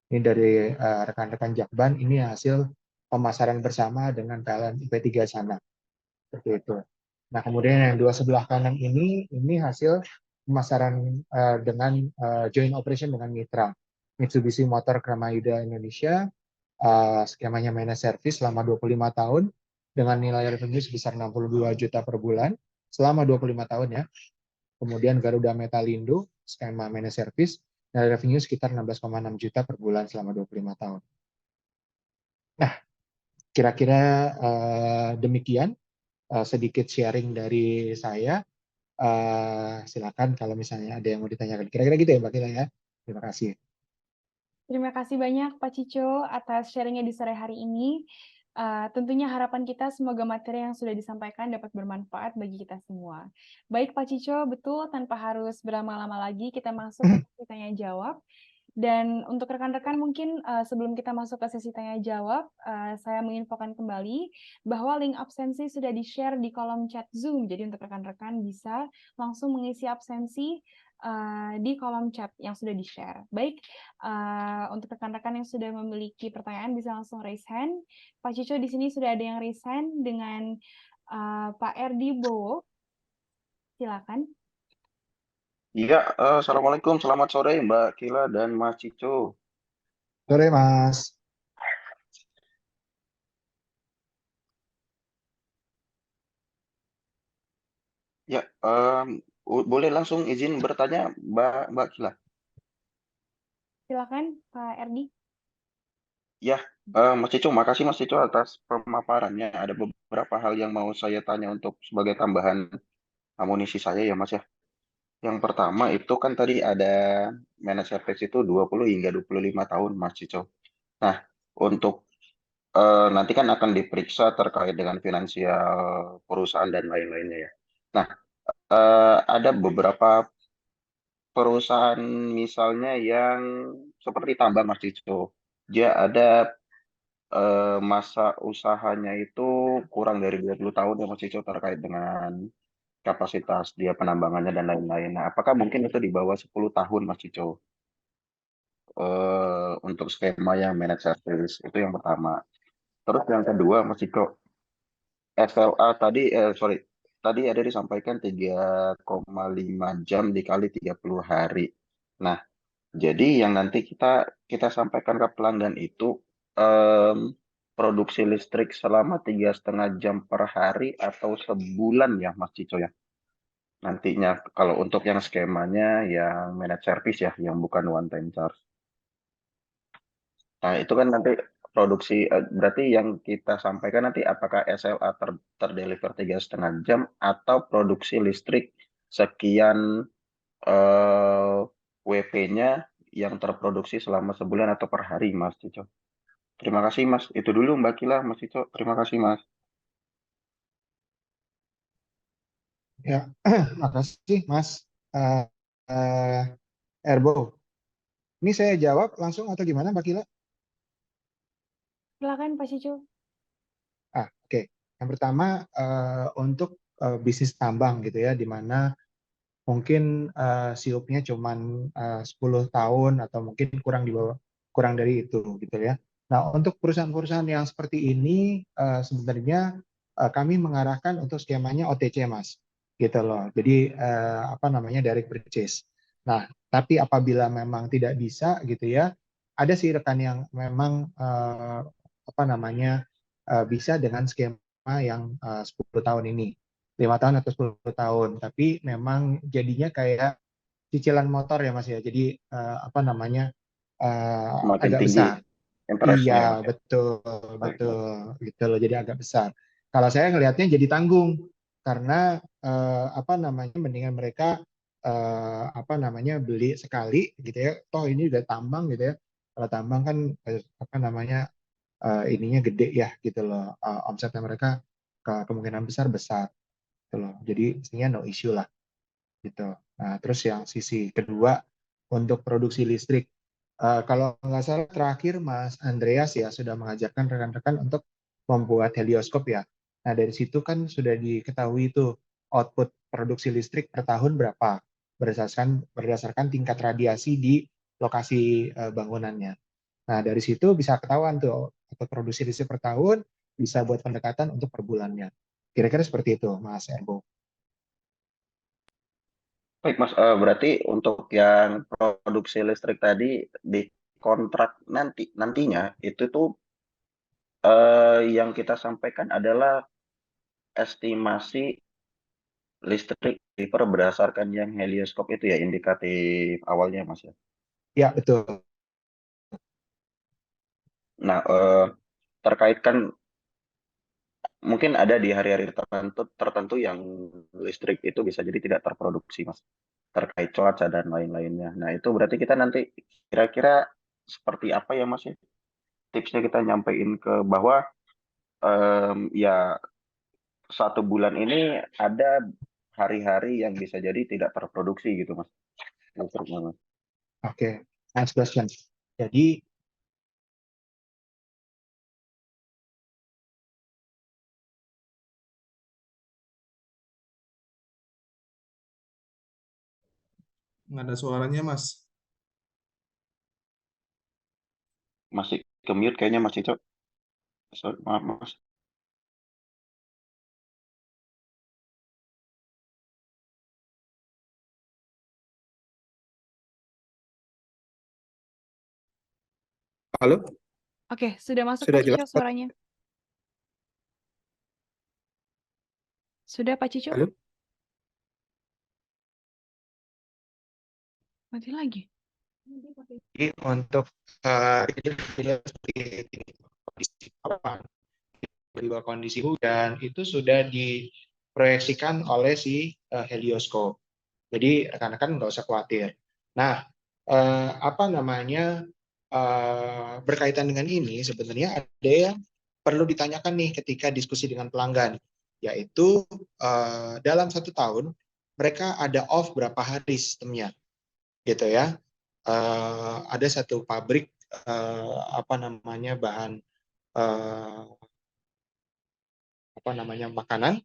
Ini dari rekan-rekan Jakban, ini hasil pemasaran bersama dengan PLN IP3 sana. Seperti itu. Nah, kemudian yang dua sebelah kanan ini hasil pemasaran dengan joint operation dengan mitra. Mitsubishi Motor Kramayuda Indonesia, skemanya managed service selama 25 tahun, dengan nilai revenue sebesar 62 juta per bulan selama 25 tahun ya. Kemudian Garuda Metalindo, skema managed service, nilai revenue sekitar 16,6 juta per bulan selama 25 tahun. Nah, kira-kira demikian sedikit sharing dari saya. Silakan kalau misalnya ada yang mau ditanyakan. Kira-kira gitu ya Mbak Kila ya. Terima kasih. Terima kasih banyak Pak Cico atas sharingnya di sore hari ini. Tentunya harapan kita semoga materi yang sudah disampaikan dapat bermanfaat bagi kita semua. Baik Pak Cico, betul tanpa harus berlama-lama lagi kita masuk ke sesi tanya jawab. Dan untuk rekan-rekan mungkin sebelum kita masuk ke sesi tanya jawab, saya menginfokan kembali bahwa link absensi sudah di-share di kolom chat Zoom. Jadi untuk rekan-rekan bisa langsung mengisi absensi di kolom chat yang sudah di-share. Baik, untuk rekan-rekan yang sudah memiliki pertanyaan bisa langsung raise hand. Pak Cico di sini sudah ada yang raise hand dengan Pak Erdi Bowo. Silakan. Iya, Assalamualaikum, selamat sore Mbak Kila dan Mas Cico. Sore, Mas. Ya, boleh langsung izin bertanya Mbak Kila. Silakan Pak Erdi. Ya, Mas Cico, makasih Mas Cico atas pemaparannya. Ada beberapa hal yang mau saya tanya untuk sebagai tambahan amunisi saya ya Mas ya. Yang pertama itu kan tadi ada managed service itu 20 hingga 25 tahun Mas Cico. Nah, untuk nanti kan akan diperiksa terkait dengan finansial perusahaan dan lain-lainnya ya. Nah, ada beberapa perusahaan misalnya yang seperti tambang Mas Cico. Dia ada masa usahanya itu kurang dari 20 tahun ya Mas Cico terkait dengan kapasitas dia penambangannya dan lain-lain. Nah, apakah mungkin itu di bawah 10 tahun Mas Cico untuk skema yang managed service itu yang pertama. Terus yang kedua Mas Cico, SLA tadi sorry tadi ada disampaikan 3,5 jam dikali 30 hari. Nah, jadi yang nanti kita sampaikan ke pelanggan itu produksi listrik selama 3,5 jam per hari atau sebulan ya Mas Cico ya. Nantinya kalau untuk yang skemanya yang managed service ya, yang bukan one time charge. Nah, itu kan nanti produksi berarti yang kita sampaikan nanti apakah SLA terdeliver 3,5 jam atau produksi listrik sekian WP-nya yang terproduksi selama sebulan atau per hari, Mas Cico. Terima kasih, Mas. Itu dulu, Mbak Kila, Mas Cico. Terima kasih, Mas. Ya, makasih, Mas. Eh, eh, Erbo. Ini saya jawab langsung atau gimana, Mbak Kila? Silakan Pak Cico. Oke. Yang pertama untuk bisnis tambang gitu ya, di mana mungkin siupnya cuma 10 tahun atau mungkin kurang dari itu gitu ya. Nah, untuk perusahaan-perusahaan yang seperti ini sebenarnya kami mengarahkan untuk skemanya OTC, Mas. Gitu loh. Jadi apa namanya direct purchase. Nah, tapi apabila memang tidak bisa gitu ya, ada sih rekan yang memang apa namanya bisa dengan skema yang 10 tahun ini. 5 tahun atau 10 tahun, tapi memang jadinya kayak cicilan motor ya Mas ya. Jadi apa namanya Semakin agak tinggi besar. interest-nya, Iya, Mas. betul, Baik, Mas. betul, gitu loh. Jadi agak besar. Kalau saya ngelihatnya jadi tanggung karena apa namanya mendingan mereka apa namanya beli sekali gitu ya. Toh ini udah tambang gitu ya. Kalau tambang kan apa namanya ininya gede ya gitu loh. Omsetnya mereka kemungkinan besar besar gitu loh. Jadi sebenarnya no issue lah gitu. Nah, terus yang sisi kedua untuk produksi listrik. Kalau nggak salah terakhir Mas Andreas ya sudah mengajarkan rekan-rekan untuk membuat helioskop ya. Nah, dari situ kan sudah diketahui itu output produksi listrik per tahun berapa berdasarkan tingkat radiasi di lokasi bangunannya. Nah, dari situ bisa ketahuan tuh output produksi listrik per tahun, bisa buat pendekatan untuk per bulannya. Kira-kira seperti itu, Mas Erbo. Baik, Mas. Berarti untuk yang produksi listrik tadi di kontrak nantinya itu tuh yang kita sampaikan adalah estimasi listrik berdasarkan yang helioskop itu ya indikatif awalnya, Mas ya. Ya, betul. Nah, terkait kan mungkin ada di hari-hari tertentu yang listrik itu bisa jadi tidak terproduksi, Mas. Terkait cuaca dan lain-lainnya. Nah, itu berarti kita nanti kira-kira seperti apa ya, Mas ya? Tipsnya kita nyampein ke bahwa ya 1 bulan ini ada hari-hari yang bisa jadi tidak terproduksi gitu, Mas. Listriknya, Mas. Oke. Nice question. Jadi Nggak ada suaranya, Mas. Masih ke mute kayaknya Mas Cico. Sorry, maaf Mas. Halo? Oke, sudah masuk Sudah Pak jelas, Cico Pak? suaranya. Sudah Pak Cico? Halo? Mati lagi. Jadi untuk ini dilihat seperti kondisi awan, tiba kondisi hujan itu sudah diproyeksikan oleh si helioscope. Jadi rekan-rekan nggak usah khawatir. Nah, apa namanya berkaitan dengan ini sebenarnya ada yang perlu ditanyakan nih ketika diskusi dengan pelanggan, yaitu dalam 1 tahun mereka ada off berapa hari sistemnya, gitu ya. Ada satu pabrik apa namanya bahan apa namanya makanan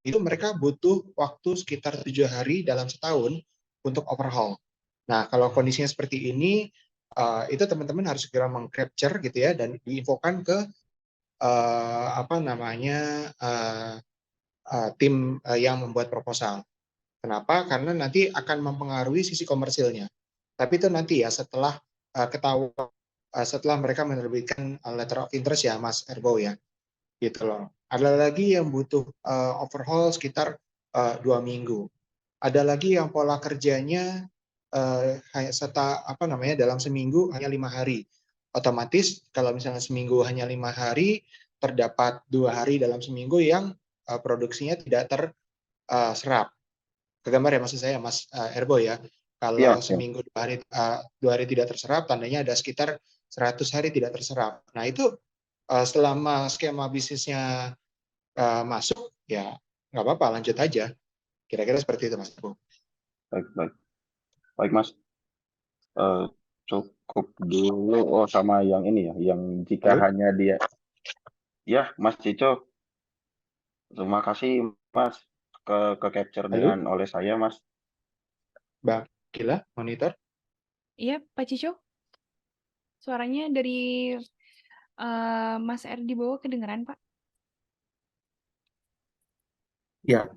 itu mereka butuh waktu sekitar 7 hari dalam setahun untuk overhaul. Nah, kalau kondisinya seperti ini, itu teman-teman harus segera meng-capture gitu ya dan diinfokan ke apa namanya tim yang membuat proposal. Kenapa? Karena nanti akan mempengaruhi sisi komersilnya. Tapi itu nanti ya setelah ketahuan setelah mereka menerbitkan letter of interest ya, Mas Erbo ya, gitu loh. Ada lagi yang butuh overhaul sekitar 2 minggu. Ada lagi yang pola kerjanya serta apa namanya dalam seminggu hanya 5 hari. Otomatis kalau misalnya seminggu hanya 5 hari, terdapat 2 hari dalam seminggu yang produksinya tidak terserap. Kegambar ya maksud saya Mas Erbo ya. Kalau Iya, seminggu 2 hari tidak terserap, tandanya ada sekitar 100 hari tidak terserap. Nah itu selama skema bisnisnya masuk, ya nggak apa-apa, lanjut aja. Kira-kira seperti itu Mas Erbo. baik, baik. Baik Mas, Eh, cukup dulu. Oh, sama yang ini ya, yang jika Halo? hanya dia. Ya, Mas Cico, terima kasih Mas ke capture Halo? dengan oleh saya Mas. Mbak Gila, monitor? Iya, Pak Cico. Suaranya dari Mas R di bawah kedengeran, Pak? Ya.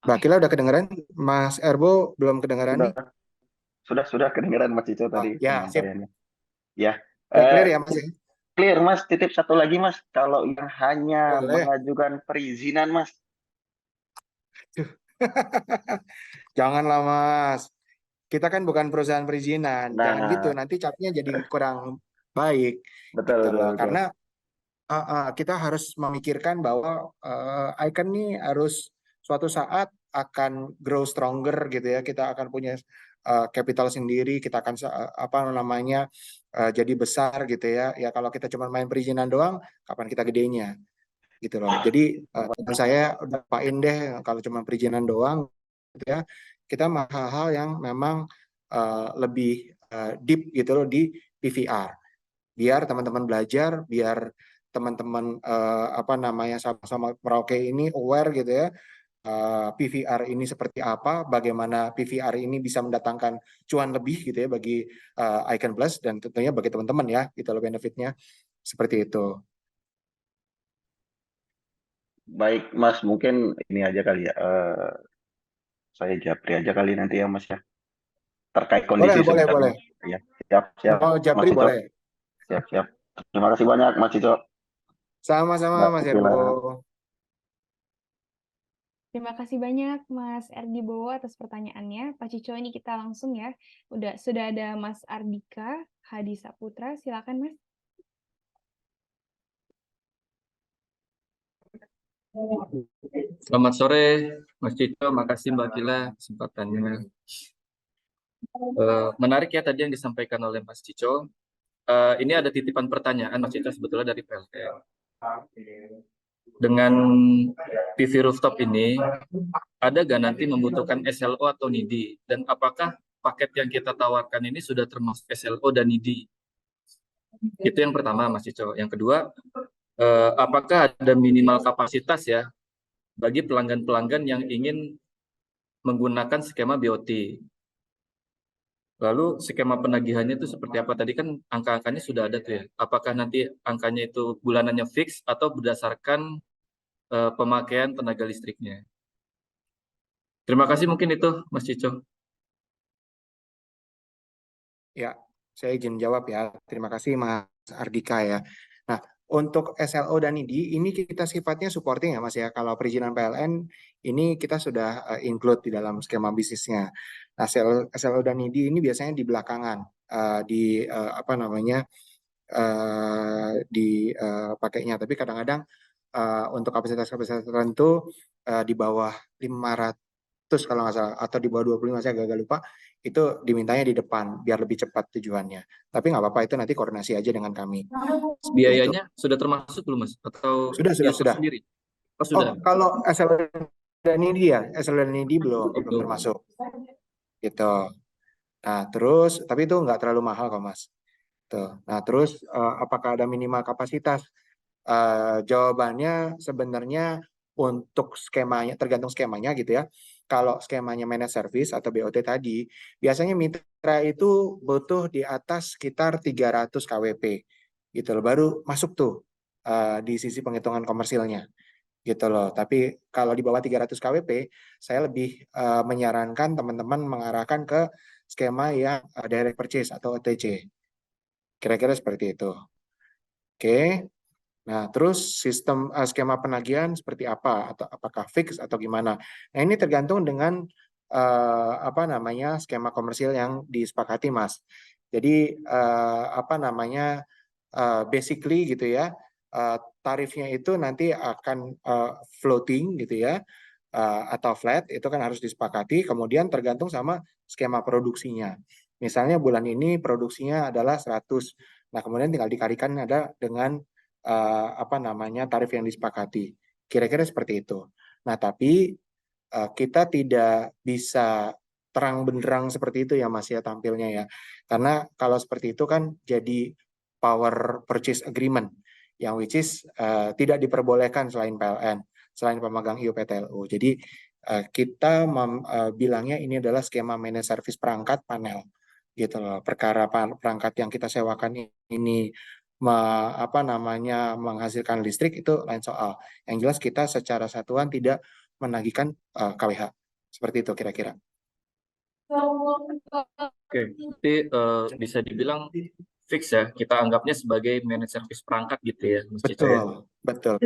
Mbak Oke. Kila udah kedengeran? Mas Erbo belum kedengeran nih? Sudah kedengeran Mas Cico Oh, tadi ya, sip. penyampaiannya. Ya, Udah clear ya, Mas? clear Mas. Titip satu lagi Mas, kalau yang hanya Boleh. mengajukan perizinan Mas. Janganlah, Mas. Kita kan bukan perusahaan perizinan. Jangan gitu, Nah, nanti capnya jadi kurang baik. betul, Gitu betul, loh. betul. Karena kita harus memikirkan bahwa Icon ini harus suatu saat akan grow stronger gitu ya. Kita akan punya capital sendiri, kita akan apa namanya jadi besar gitu ya. Ya kalau kita cuma main perizinan doang, kapan kita gedenya gitu loh. Jadi teman saya udah pain deh kalau cuma perizinan doang gitu ya. Kita hal-hal yang memang lebih deep gitu loh di PVR. Biar teman-teman belajar, biar teman-teman apa namanya sama-sama Merauke ini aware gitu ya. PVR ini seperti apa, bagaimana PVR ini bisa mendatangkan cuan lebih gitu ya bagi Icon Plus dan tentunya bagi teman-teman ya gitu loh benefitnya seperti itu. Baik Mas, mungkin ini aja kali ya. Saya japri aja kali nanti ya Mas ya. Terkait Boleh, kondisi boleh, sebenarnya. boleh. Ya, siap Mau Mas Japri Cico. boleh. Siap. Terima kasih banyak Mas Cico. Sama-sama Mbak Mas Kila. Erbo. Terima kasih banyak Mas Erdi Bowo atas pertanyaannya. Pak Cico, ini kita langsung ya. Sudah ada Mas Ardika Hadi Saputra, silakan Mas. Selamat sore, Mas Cito. Makasih Mbak Kila kesempatannya. Menarik ya tadi yang disampaikan oleh Mas Cico. Ini ada titipan pertanyaan Mas Cito sebetulnya dari PLN. Dengan PV rooftop ini, ada nggak nanti membutuhkan SLO atau NIDI? Dan apakah paket yang kita tawarkan ini sudah termasuk SLO dan ID. Itu yang pertama, Mas Cico. Yang kedua, apakah ada minimal kapasitas ya bagi pelanggan-pelanggan yang ingin menggunakan skema BOT? Lalu skema penagihannya itu seperti apa? Tadi kan angka-angkanya sudah ada tuh ya. Apakah nanti angkanya itu bulanannya fix atau berdasarkan pemakaian tenaga listriknya? Terima kasih, mungkin itu Mas Cico. Ya, saya izin jawab ya. Terima kasih Mas Ardika ya. Nah, untuk SLO dan ID ini kita sifatnya supporting ya Mas ya. Kalau perizinan PLN ini kita sudah include di dalam skema bisnisnya. Nah, SLO dan ID ini biasanya di belakangan apa namanya dipakainya. Tapi kadang-kadang untuk kapasitas-kapasitas tertentu di bawah 500 kalau nggak salah atau di bawah 25 saya agak lupa itu dimintanya di depan biar lebih cepat tujuannya. Tapi nggak apa-apa itu nanti koordinasi aja dengan kami. Biayanya sudah termasuk belum Mas? Atau Sudah. sendiri? Oh, sudah. Kalau SL dan ini ya, SL dan ini belum termasuk. Gitu. Nah, terus tapi itu nggak terlalu mahal kok Mas. Tuh. Nah, terus apakah ada minimal kapasitas? Jawabannya sebenarnya untuk skemanya, tergantung skemanya gitu ya. Kalau skemanya managed service atau BOT tadi, biasanya mitra itu butuh di atas sekitar 300 kWp gitu loh, baru masuk tuh di sisi penghitungan komersilnya gitu loh. Tapi kalau di bawah 300 kWp, saya lebih menyarankan teman-teman mengarahkan ke skema yang direct purchase atau OTC. Kira-kira seperti itu. Oke. Nah, terus sistem skema penagihan seperti apa atau apakah fix atau gimana? Nah, ini tergantung dengan apa namanya skema komersil yang disepakati, Mas. Jadi apa namanya basically gitu ya, tarifnya itu nanti akan floating gitu ya atau flat, itu kan harus disepakati. Kemudian tergantung sama skema produksinya. Misalnya bulan ini produksinya adalah 100. Nah, kemudian tinggal dikalikan ada dengan apa namanya tarif yang disepakati. Kira-kira seperti itu. Nah, tapi kita tidak bisa terang benderang seperti itu ya Mas ya tampilnya ya. Karena kalau seperti itu kan jadi power purchase agreement yang which is tidak diperbolehkan selain PLN, selain pemegang IUPTLU. Jadi kita bilangnya ini adalah skema managed service perangkat panel gitu loh. Perkara perangkat yang kita sewakan ini apa namanya menghasilkan listrik itu lain soal. Yang jelas kita secara satuan tidak menagihkan KWH. Seperti itu kira-kira. Oke, jadi bisa dibilang fix ya. Kita anggapnya sebagai managed service perangkat gitu ya, Mas Cico ya. Betul.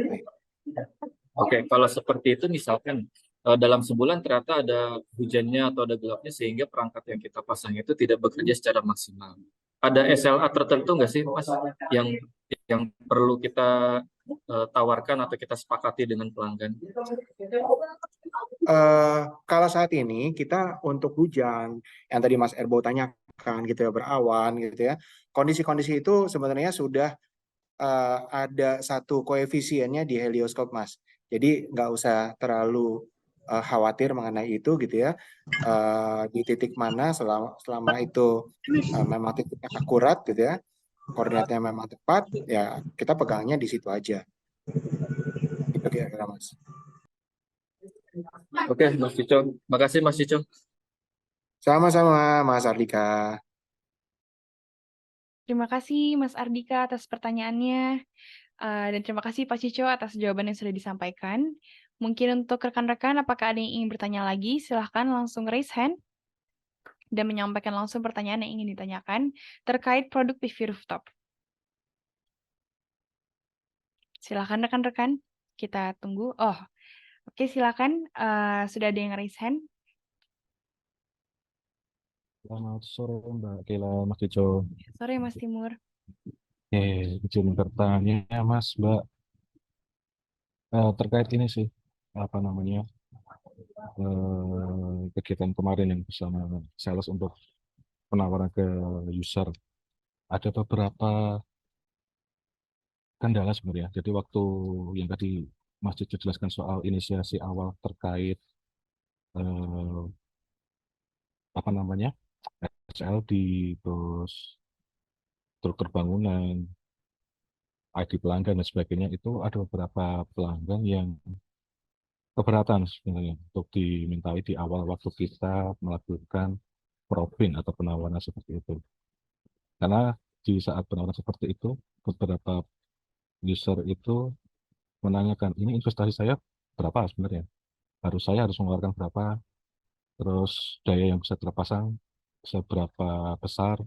Oke, kalau seperti itu misalkan dalam sebulan ternyata ada hujannya atau ada gelapnya sehingga perangkat yang kita pasang itu tidak bekerja secara maksimal. Ada SLA tertentu nggak sih, Mas, yang perlu kita tawarkan atau kita sepakati dengan pelanggan? Kalau saat ini kita untuk hujan yang tadi Mas Erbo tanyakan gitu ya, berawan gitu ya, kondisi-kondisi itu sebenarnya sudah ada satu koefisiennya di helioscope Mas. Jadi nggak usah terlalu khawatir mengenai itu gitu ya. Di titik mana selama itu memang titiknya akurat gitu ya, koordinatnya memang tepat, ya kita pegangnya di situ aja. Itu kira-kira Mas. Oke, Mas Cico. Makasih Mas Cico. Sama-sama Mas Ardika. Terima kasih Mas Ardika atas pertanyaannya. Dan terima kasih Pak Cico atas jawaban yang sudah disampaikan. Mungkin untuk rekan-rekan, apakah ada yang ingin bertanya lagi? Silahkan langsung raise hand dan menyampaikan langsung pertanyaan yang ingin ditanyakan terkait produk PV Rooftop. Silahkan rekan-rekan, kita tunggu. Oh, oke silakan. Sudah ada yang raise hand. Selamat sore Mbak Kela, Mas Cico. Sore Mas Timur. Izin bertanya Mas, Mbak, terkait ini sih, apa namanya, kegiatan kemarin yang bersama sales untuk penawaran ke user. Ada beberapa kendala sebenarnya. Jadi waktu yang tadi Mas Cico jelaskan soal inisiasi awal terkait apa namanya SLD, terus struktur bangunan, ID pelanggan dan sebagainya, itu ada beberapa pelanggan yang keberatan sebenarnya untuk dimintai di awal waktu kita melakukan probing atau penawaran seperti itu. Karena di saat penawaran seperti itu, beberapa user itu menanyakan, ini investasi saya berapa sebenarnya? Saya harus mengeluarkan berapa? Terus daya yang bisa terpasang seberapa besar?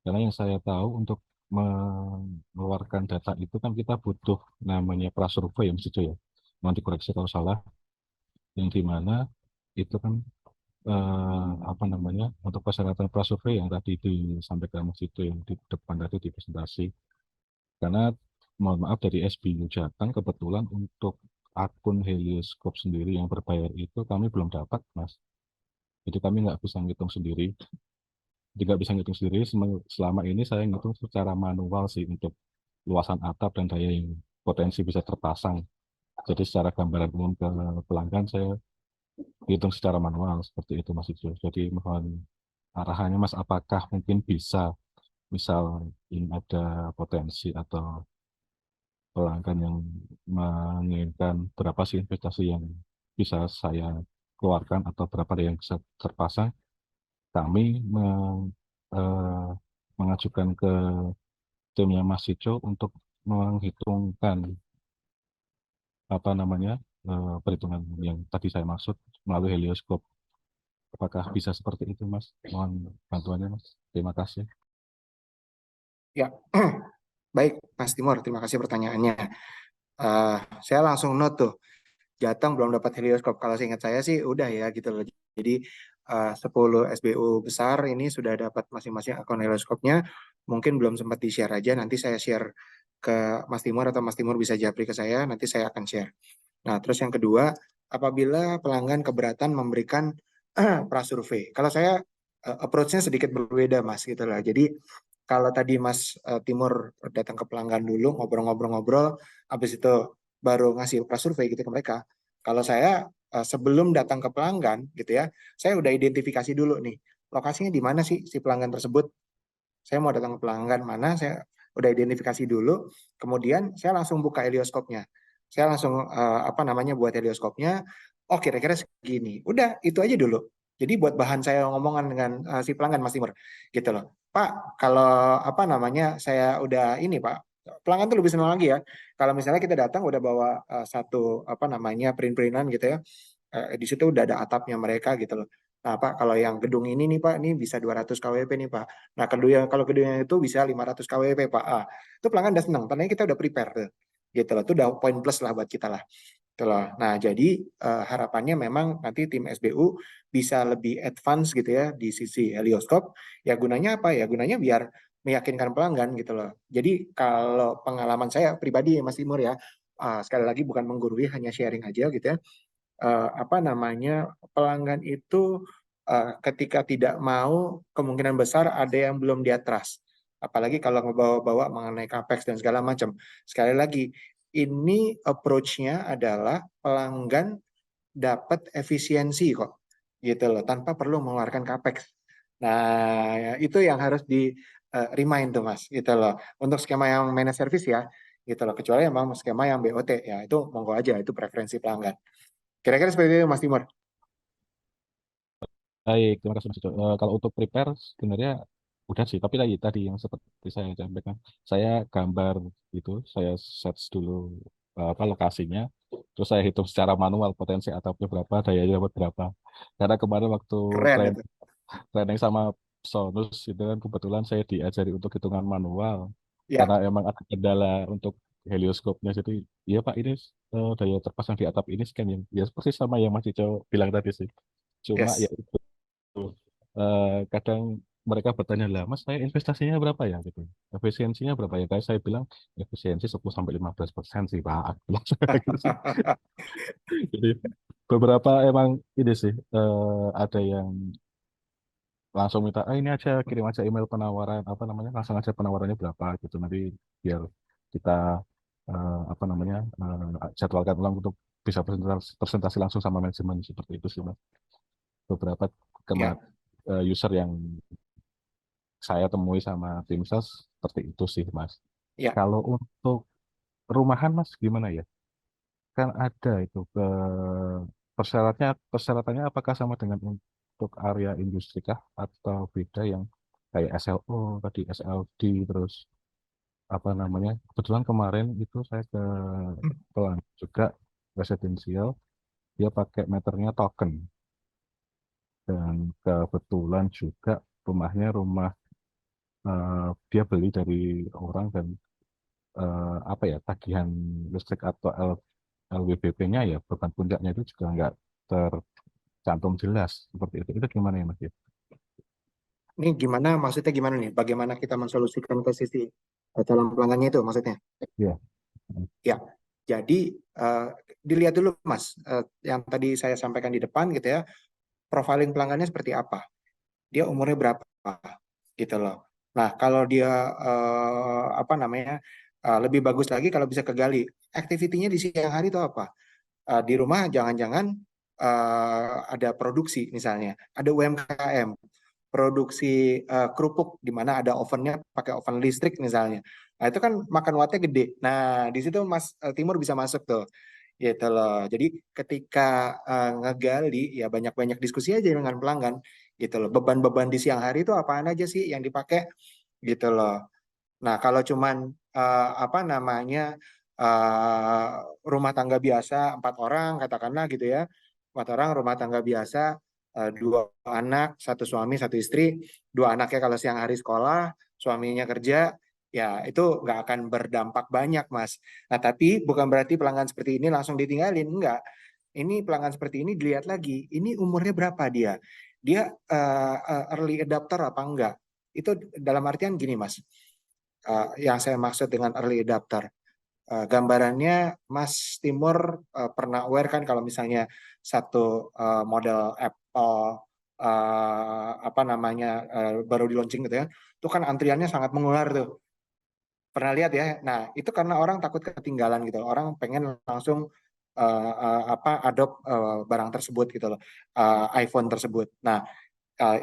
Karena yang saya tahu untuk mengeluarkan data itu kan kita butuh namanya prasurvei ya, Mas Ijo ya. Nanti koreksi kalau salah, yang di mana itu kan apa namanya, untuk persyaratan prasurvei yang tadi disampaikan Mas Ijo yang di depan tadi di presentasi. Karena mohon maaf dari SBU Jateng kebetulan untuk akun Helioscope sendiri yang berbayar itu kami belum dapat, Mas. Jadi kami nggak bisa ngitung sendiri. Tidak bisa ngitung sendiri, selama ini saya ngitung secara manual sih untuk luasan atap dan daya yang potensi bisa terpasang. Jadi secara gambaran umum ke pelanggan saya hitung secara manual seperti itu Mas Ijo. Jadi mohon arahannya Mas, apakah mungkin bisa, misal ini ada potensi atau pelanggan yang menginginkan berapa sih investasi yang bisa saya keluarkan atau berapa daya yang bisa terpasang, kami eh, mengajukan ke timnya Mas Ijo untuk menghitungkan apa namanya, perhitungan yang tadi saya maksud melalui helioscope. Apakah bisa seperti itu, Mas? Mohon bantuannya, Mas. Terima kasih. Ya, baik Mas Timur, terima kasih pertanyaannya. Saya langsung note tuh, Jateng belum dapat helioscope. Kalau seingat saya sih udah ya gitu loh. Jadi 10 SBU besar ini sudah dapat masing-masing akun helioscope-nya. Mungkin belum sempat di-share aja. Nanti saya share ke Mas Timur atau Mas Timur bisa japri ke saya. Nanti saya akan share. Nah, terus yang kedua, apabila pelanggan keberatan memberikan prasurvei. Kalau saya approach-nya sedikit berbeda, Mas, gitu lah. Jadi kalau tadi Mas Timur datang ke pelanggan dulu, ngobrol-ngobrol-ngobrol, habis itu baru ngasih prasurvei gitu ke mereka. Kalau saya sebelum datang ke pelanggan gitu ya, saya udah identifikasi dulu nih, lokasinya di mana sih si pelanggan tersebut. Saya mau datang ke pelanggan mana, saya udah identifikasi dulu, kemudian saya langsung buka helioscope-nya. Saya langsung apa namanya buat helioscope-nya, oh kira-kira segini. Udah, itu aja dulu. Jadi buat bahan saya ngomongan dengan si pelanggan Mas Timur gitu loh. Pak, kalau apa namanya saya udah ini Pak, pelanggan tuh lebih senang lagi ya. Kalau misalnya kita datang udah bawa satu apa namanya print-printan gitu ya. Di situ udah ada atapnya mereka gitu loh. Nah, Pak, kalau yang gedung ini nih Pak, ini bisa 200 kWp nih Pak. Nah, kalau gedungnya itu bisa 500 kWp Pak. Itu pelanggan udah senang, tandanya kita udah prepare tuh. Gitu loh. Itu udah poin plus lah buat kita lah. Gitu loh. Nah, jadi harapannya memang nanti tim SBU bisa lebih advance gitu ya di sisi helioscope. Ya gunanya apa? Ya gunanya biar meyakinkan pelanggan gitu loh. Jadi kalau pengalaman saya pribadi ya Mas Timur ya, sekali lagi bukan menggurui, hanya sharing aja gitu ya. Apa namanya, pelanggan itu ketika tidak mau kemungkinan besar ada yang belum dia trust. Apalagi kalau ngebawa-bawa mengenai capex dan segala macam. Sekali lagi, ini approach-nya adalah pelanggan dapat efisiensi kok, gitu loh, tanpa perlu mengeluarkan capex. Nah, itu yang harus di remind tuh Mas, gitu loh. Untuk skema yang managed service ya, gitu loh. Kecuali memang skema yang BOT ya, itu monggo aja, itu preferensi pelanggan. Kira-kira seperti itu Mas Timur. Baik, terima kasih Mas Ijo. Kalau untuk prepare sebenarnya udah sih, tapi tadi yang seperti saya sampaikan, saya gambar itu, saya search dulu apa lokasinya, terus saya hitung secara manual potensi atapnya berapa, dayanya dapat berapa. Karena kemarin waktu Keren itu. training sama Sonus itu kan kebetulan saya diajari untuk hitungan manual, Ya, karena emang ada kendala untuk helioscope-nya. Jadi, iya Pak, ini daya terpasang di atap ini sekian, yang ya seperti sama yang Mas Ijo bilang tadi sih. Cuma ya yes. itu, kadang mereka bertanya, lah Mas, saya investasinya berapa ya gitu, efisiensinya berapa ya, kayak saya bilang efisiensi 10-15% sih Pak. Aku bilang gitu sih. Jadi beberapa emang ini sih, ada yang langsung minta, ini aja, kirim aja email penawaran, apa namanya, langsung aja penawarannya berapa gitu, nanti biar kita apa namanya, jadwalkan ulang untuk bisa presentasi langsung sama manajemen, seperti itu sih Mas. Beberapa Ya, user yang saya temui sama tim sales seperti itu sih, Mas. Ya, Kalau untuk rumahan, Mas, gimana ya? Kan ada itu ke persyaratannya apakah sama dengan untuk area industri kah atau beda yang kayak SLO tadi, SLD, terus apa namanya? Kebetulan kemarin itu saya ke pelanggan juga residensial, dia pakai meternya token, dan kebetulan juga rumahnya rumah dia beli dari orang, dan apa ya, tagihan listrik atau LWBP-nya ya, beban puncaknya itu juga nggak tercantum jelas seperti itu. Itu gimana ya, Mas? ini gimana maksudnya gimana nih? Bagaimana kita mensolusikan ke sisi calon pelanggannya itu maksudnya? Iya. Ya, jadi dilihat dulu Mas, yang tadi saya sampaikan di depan gitu ya, profiling pelanggannya seperti apa, dia umurnya berapa, gitu loh. Nah, kalau dia apa namanya, lebih bagus lagi kalau bisa kegali, activity-nya di siang hari itu apa? Di rumah jangan-jangan ada produksi misalnya, ada UMKM, produksi kerupuk di mana ada ovennya pakai oven listrik misalnya. Nah, itu kan makan wattnya gede. Nah, di situ Mas Timur bisa masuk tuh. Gitu loh. Jadi ketika ngegali ya banyak-banyak diskusi aja dengan pelanggan gitu loh. Beban-beban di siang hari itu apaan aja sih yang dipakai gitu loh. Nah, kalau cuman apa namanya eh, rumah tangga biasa 4 orang katakanlah gitu ya, 4 orang rumah tangga biasa, 2 anak, 1 suami, 1 istri, 2 anaknya kalau siang hari sekolah, suaminya kerja, ya itu nggak akan berdampak banyak, Mas. Nah, tapi bukan berarti pelanggan seperti ini langsung ditinggalin, enggak. Ini pelanggan seperti ini dilihat lagi, ini umurnya berapa dia? Dia early adapter apa enggak? Itu dalam artian gini, Mas. Yang saya maksud dengan early adapter. Gambarannya Mas Timur pernah aware kan kalau misalnya satu model Apple apa namanya baru di launching gitu ya, itu kan antriannya sangat mengular tuh. Pernah lihat ya? Nah, itu karena orang takut ketinggalan gitu. Orang pengen langsung apa adopt barang tersebut gitu loh, iPhone tersebut. Nah,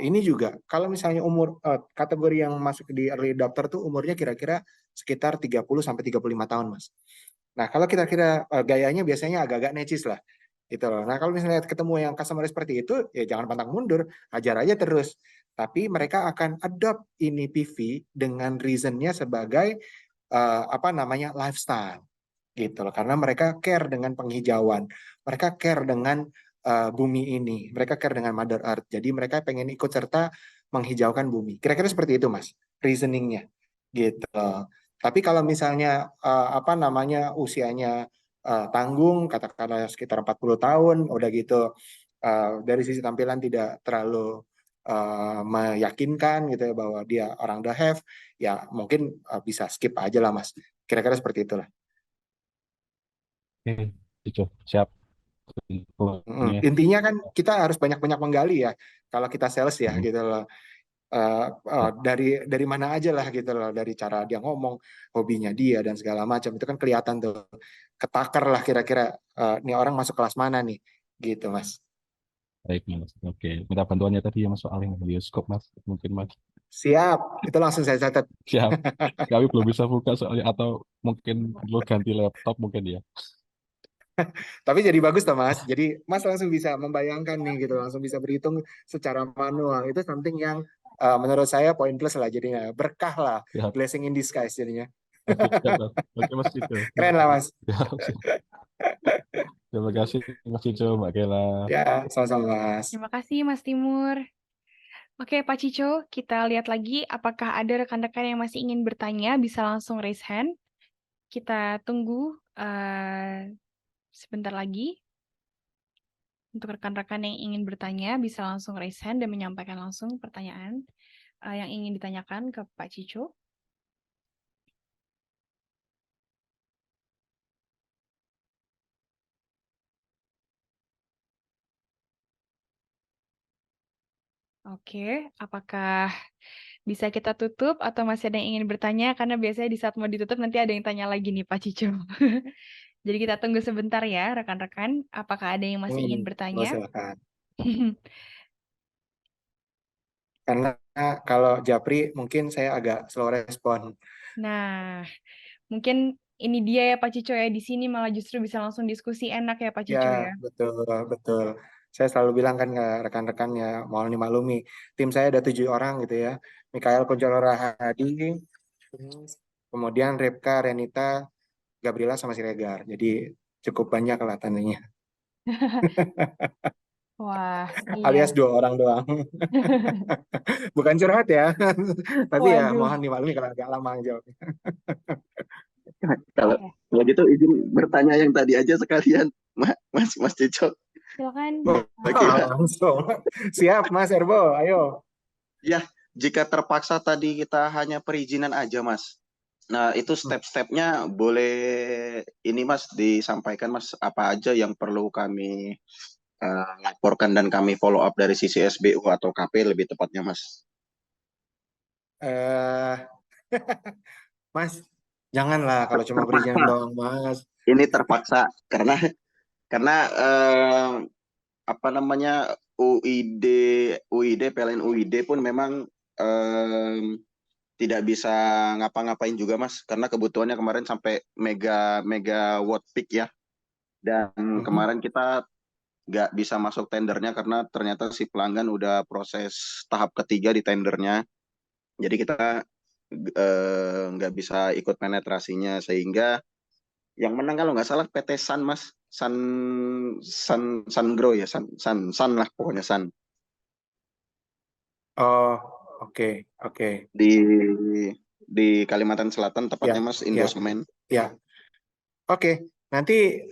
ini juga kalau misalnya umur kategori yang masuk di early adopter tuh umurnya kira-kira sekitar 30 sampai 35 tahun, Mas. Nah, kalau kira-kira gayanya biasanya agak-agak necis lah gitu loh. Nah, kalau misalnya ketemu yang customer seperti itu, ya jangan pantang mundur, ajar aja terus. Tapi mereka akan adopt ini PV dengan reasonnya sebagai apa namanya lifestyle gitu loh. Karena mereka care dengan penghijauan, mereka care dengan bumi ini, mereka care dengan Mother Earth. Jadi mereka pengen ikut serta menghijaukan bumi. Kira-kira seperti itu, Mas, reasoningnya gitu. Tapi kalau misalnya apa namanya usianya tanggung, katakanlah sekitar 40 tahun, udah gitu dari sisi tampilan tidak terlalu meyakinkan gitu ya bahwa dia orang the have, ya mungkin bisa skip aja lah, Mas. Kira-kira seperti itulah. Oke, itu siap. Infonya. Intinya kan kita harus banyak-banyak menggali ya. Kalau kita sales ya Hmm, gitu loh. ya. Dari mana aja lah gitu loh. Dari cara dia ngomong, hobinya dia dan segala macam. Itu kan kelihatan tuh. Ketakar lah kira-kira nih orang masuk kelas mana nih. Gitu Mas. Baik, Mas. Oke, minta bantuannya tadi ya, Mas, soal yang bioskop, Mas. Mungkin, Mas. Siap. Itu langsung saya catat. Siap. Kami belum bisa buka soalnya, atau mungkin perlu ganti laptop mungkin ya. Tapi jadi bagus toh Mas. Jadi Mas langsung bisa membayangkan nih gitu. Langsung bisa berhitung secara manual. Itu something yang menurut saya poin plus lah jadinya. Berkah lah. Siap. Blessing in disguise jadinya. Oke, siap, Mas. Oke, Mas Cico. Keren lah Mas. Siap, siap. Terima kasih, Mas Cico, Mbak Kela. Ya, sama-sama Mas. Terima kasih Mas Timur. Oke, Pak Cico, kita lihat lagi apakah ada rekan-rekan yang masih ingin bertanya, bisa langsung raise hand. Kita tunggu sebentar lagi. Untuk rekan-rekan yang ingin bertanya, bisa langsung raise hand dan menyampaikan langsung pertanyaan yang ingin ditanyakan ke Pak Cico. Oke, apakah bisa kita tutup atau masih ada yang ingin bertanya? Karena biasanya di saat mau ditutup nanti ada yang tanya lagi nih Pak Cico. Jadi kita tunggu sebentar ya rekan-rekan. Apakah ada yang masih ingin bertanya? Silakan. Karena kalau Japri mungkin saya agak slow respon. Nah, mungkin ini dia ya Pak Cico ya, di sini malah justru bisa langsung diskusi enak ya Pak Cico Ya, ya. betul, betul. Saya selalu bilang kan ke rekan-rekan ya, mohon dimaklumi. Tim saya ada 7 orang gitu ya. Mikael Kunchoro Rahadi, kemudian Repka, Renita, Gabriela sama Siregar. Jadi cukup banyak lah tandanya. Wah, Alias iya. 2 orang doang. Bukan curhat ya. Tapi ya Waduh. mohon dimaklumi kalau agak lama jawabnya. Kalau Oke, kalau gitu izin bertanya yang tadi aja sekalian, Mas Cico. silakan. Langsung. Siap Mas Erbo, ayo. Ya, jika terpaksa tadi kita hanya perizinan aja, Mas. Nah, itu step-stepnya boleh ini Mas disampaikan Mas apa aja yang perlu kami laporkan dan kami follow up dari sisi SBU atau KP lebih tepatnya Mas. Eh, Mas, janganlah kalau cuma perizinan Terpaksa. doang, Mas. Ini terpaksa karena apa namanya UID PLN UID pun memang tidak bisa ngapa-ngapain juga Mas karena kebutuhannya kemarin sampai mega watt peak ya. Dan kemarin kita nggak bisa masuk tendernya karena ternyata si pelanggan udah proses tahap ketiga di tendernya. Jadi kita nggak bisa ikut penetrasinya sehingga yang menang kalau nggak salah PT Sun Mas, Sungrow ya, Sun lah pokoknya Sun Oh, oke, oke. di Kalimantan Selatan tepatnya Ya, Mas ya, Indosemen. ya. Oke, nanti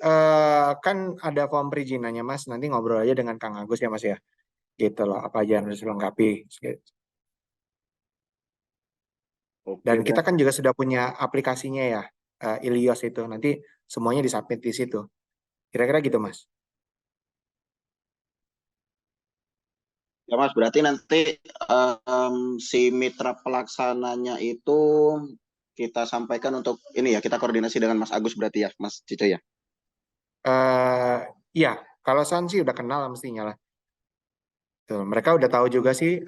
kan ada form perizinannya Mas. Nanti ngobrol aja dengan Kang Agus ya Mas ya. Gitu loh, apa aja yang harus dilengkapi. Dan Oke kita dah. kan juga sudah punya aplikasinya ya, Ilios itu. Nanti semuanya disubmit di situ. Kira-kira gitu Mas. Ya Mas, berarti nanti si mitra pelaksananya itu kita sampaikan untuk ini ya, kita koordinasi dengan Mas Agus berarti ya, Mas Cico ya. Ya, kalau Sun sih udah kenal mestinya lah. Tuh, mereka udah tahu juga sih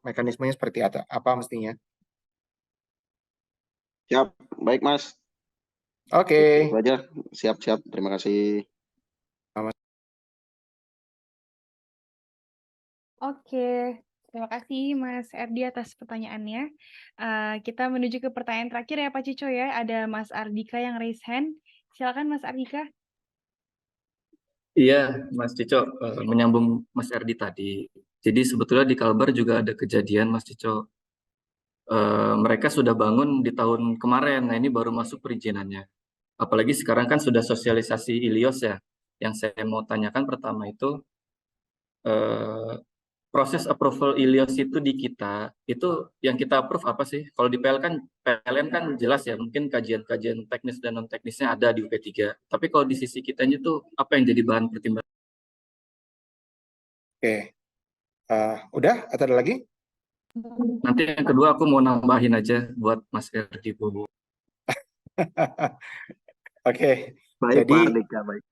mekanismenya seperti apa mestinya. Siap, baik Mas. Oke. Itu aja, siap-siap. Terima kasih. Oke, terima kasih Mas Erdi atas pertanyaannya. Kita menuju ke pertanyaan terakhir ya Pak Cico ya. Ada Mas Ardika yang raise hand. Silakan Mas Ardika. Iya, Mas Cico, menyambung Mas Erdi tadi. Jadi sebetulnya di Kalbar juga ada kejadian, Mas Cico. Mereka sudah bangun di tahun kemarin, nah ini baru masuk perizinannya. Apalagi sekarang kan sudah sosialisasi Ilios ya. Yang saya mau tanyakan pertama itu, eh, proses approval Ilios itu di kita, itu yang kita approve apa sih? Kalau di PLN kan jelas ya, mungkin kajian-kajian teknis dan non-teknisnya ada di UP3. Tapi kalau di sisi kitanya tuh apa yang jadi bahan pertimbangan? Oke. Udah? Atau ada lagi? Nanti yang kedua aku mau nambahin aja buat Mas Erdi Bu. Oke. Baik Jadi, Pak Ardika, baik.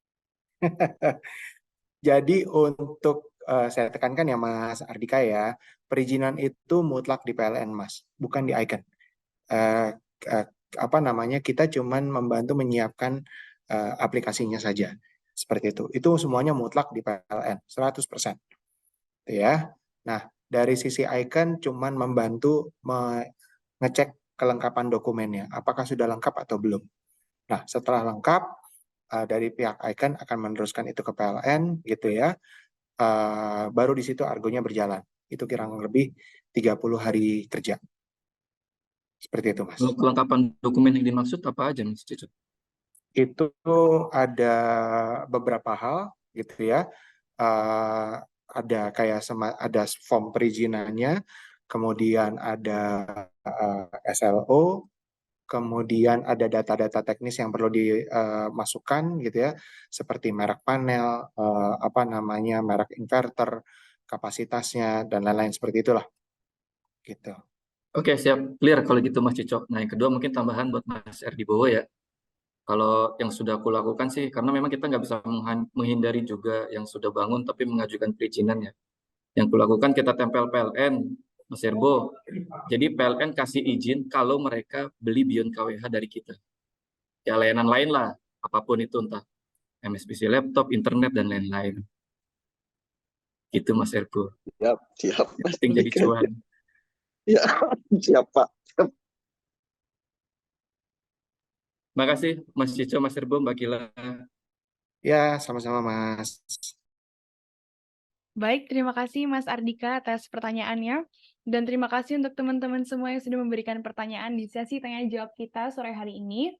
jadi untuk saya tekankan ya Mas Ardika ya, perizinan itu mutlak di PLN Mas, bukan di Icon. Apa namanya? Kita cuman membantu menyiapkan aplikasinya saja. Seperti itu. Itu semuanya mutlak di PLN, 100%. Ya. Nah, dari sisi Icon cuman membantu mengecek kelengkapan dokumennya, apakah sudah lengkap atau belum. Nah, setelah lengkap, dari pihak Icon akan meneruskan itu ke PLN, gitu ya. Baru di situ argonya berjalan. Itu kurang lebih 30 hari kerja. Seperti itu, Mas. Kelengkapan dokumen yang dimaksud apa aja, Mas Cico? Itu ada beberapa hal, gitu ya. Ada kayak ada form perizinannya, kemudian ada SLO, kemudian ada data-data teknis yang perlu dimasukkan gitu ya, seperti merek panel, apa namanya, merek inverter, kapasitasnya dan lain-lain seperti itulah. Gitu. Oke, siap. Clear kalau gitu Mas Cico. Nah, yang kedua mungkin tambahan buat Mas Erdi Bowo ya. Kalau yang sudah aku lakukan sih, karena memang kita nggak bisa menghindari juga yang sudah bangun tapi mengajukan perizinan ya. Yang kulakukan kita tempel PLN, Mas Herbo. Jadi PLN kasih izin kalau mereka beli Beyond KWH dari kita. Ya layanan lain lah, apapun itu, entah MSPC laptop, internet, dan lain-lain. Gitu Mas Herbo. Siap, siap, Yang Mas penting jadi Andika. cuan. Ya, siap, Pak. Makasih Mas Cico, Mas Herbo, Mbak Gila. Ya, sama-sama Mas. Baik, terima kasih Mas Ardika atas pertanyaannya. Dan terima kasih untuk teman-teman semua yang sudah memberikan pertanyaan di sesi tanya jawab kita sore hari ini.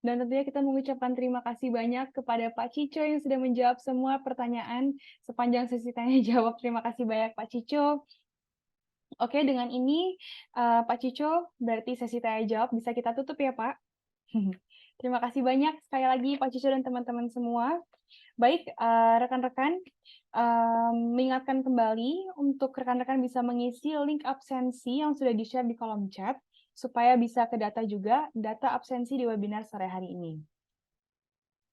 Dan tentunya kita mengucapkan terima kasih banyak kepada Pak Cico yang sudah menjawab semua pertanyaan sepanjang sesi tanya jawab. Terima kasih banyak Pak Cico. Oke, dengan ini Pak Cico, berarti sesi tanya jawab bisa kita tutup ya Pak. Terima kasih banyak sekali lagi Pak Cico dan teman-teman semua. Baik, rekan-rekan, mengingatkan kembali untuk rekan-rekan bisa mengisi link absensi yang sudah di-share di kolom chat, supaya bisa ke data juga data absensi di webinar sore hari ini.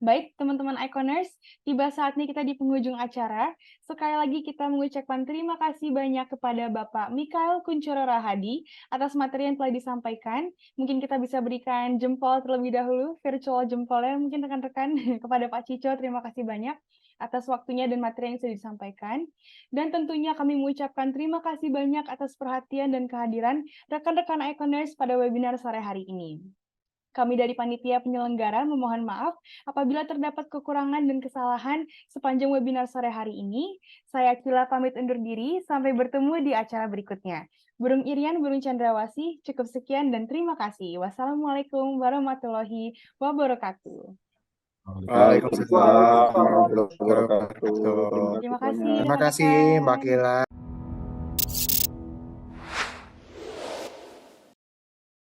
Baik, teman-teman Iconers, tiba saatnya kita di penghujung acara. Sekali lagi kita mengucapkan terima kasih banyak kepada Bapak Mikael Kuncoro Rahadi atas materi yang telah disampaikan. Mungkin kita bisa berikan jempol terlebih dahulu, virtual jempolnya mungkin rekan-rekan kepada Pak Cico. Terima kasih banyak atas waktunya dan materi yang sudah disampaikan. Dan tentunya kami mengucapkan terima kasih banyak atas perhatian dan kehadiran rekan-rekan Iconers pada webinar sore hari ini. Kami dari panitia penyelenggara memohon maaf apabila terdapat kekurangan dan kesalahan sepanjang webinar sore hari ini. Saya Kila pamit undur diri, sampai bertemu di acara berikutnya. Burung Irian, Burung Chandrawasih, cukup sekian dan terima kasih. Wassalamualaikum warahmatullahi wabarakatuh. Waalaikumsalam warahmatullahi Waalaikumsalam warahmatullahi wabarakatuh. wabarakatuh. Terima Terima kasih kasih banyak. Terima kasih Mbak rekan-rekan. Kila.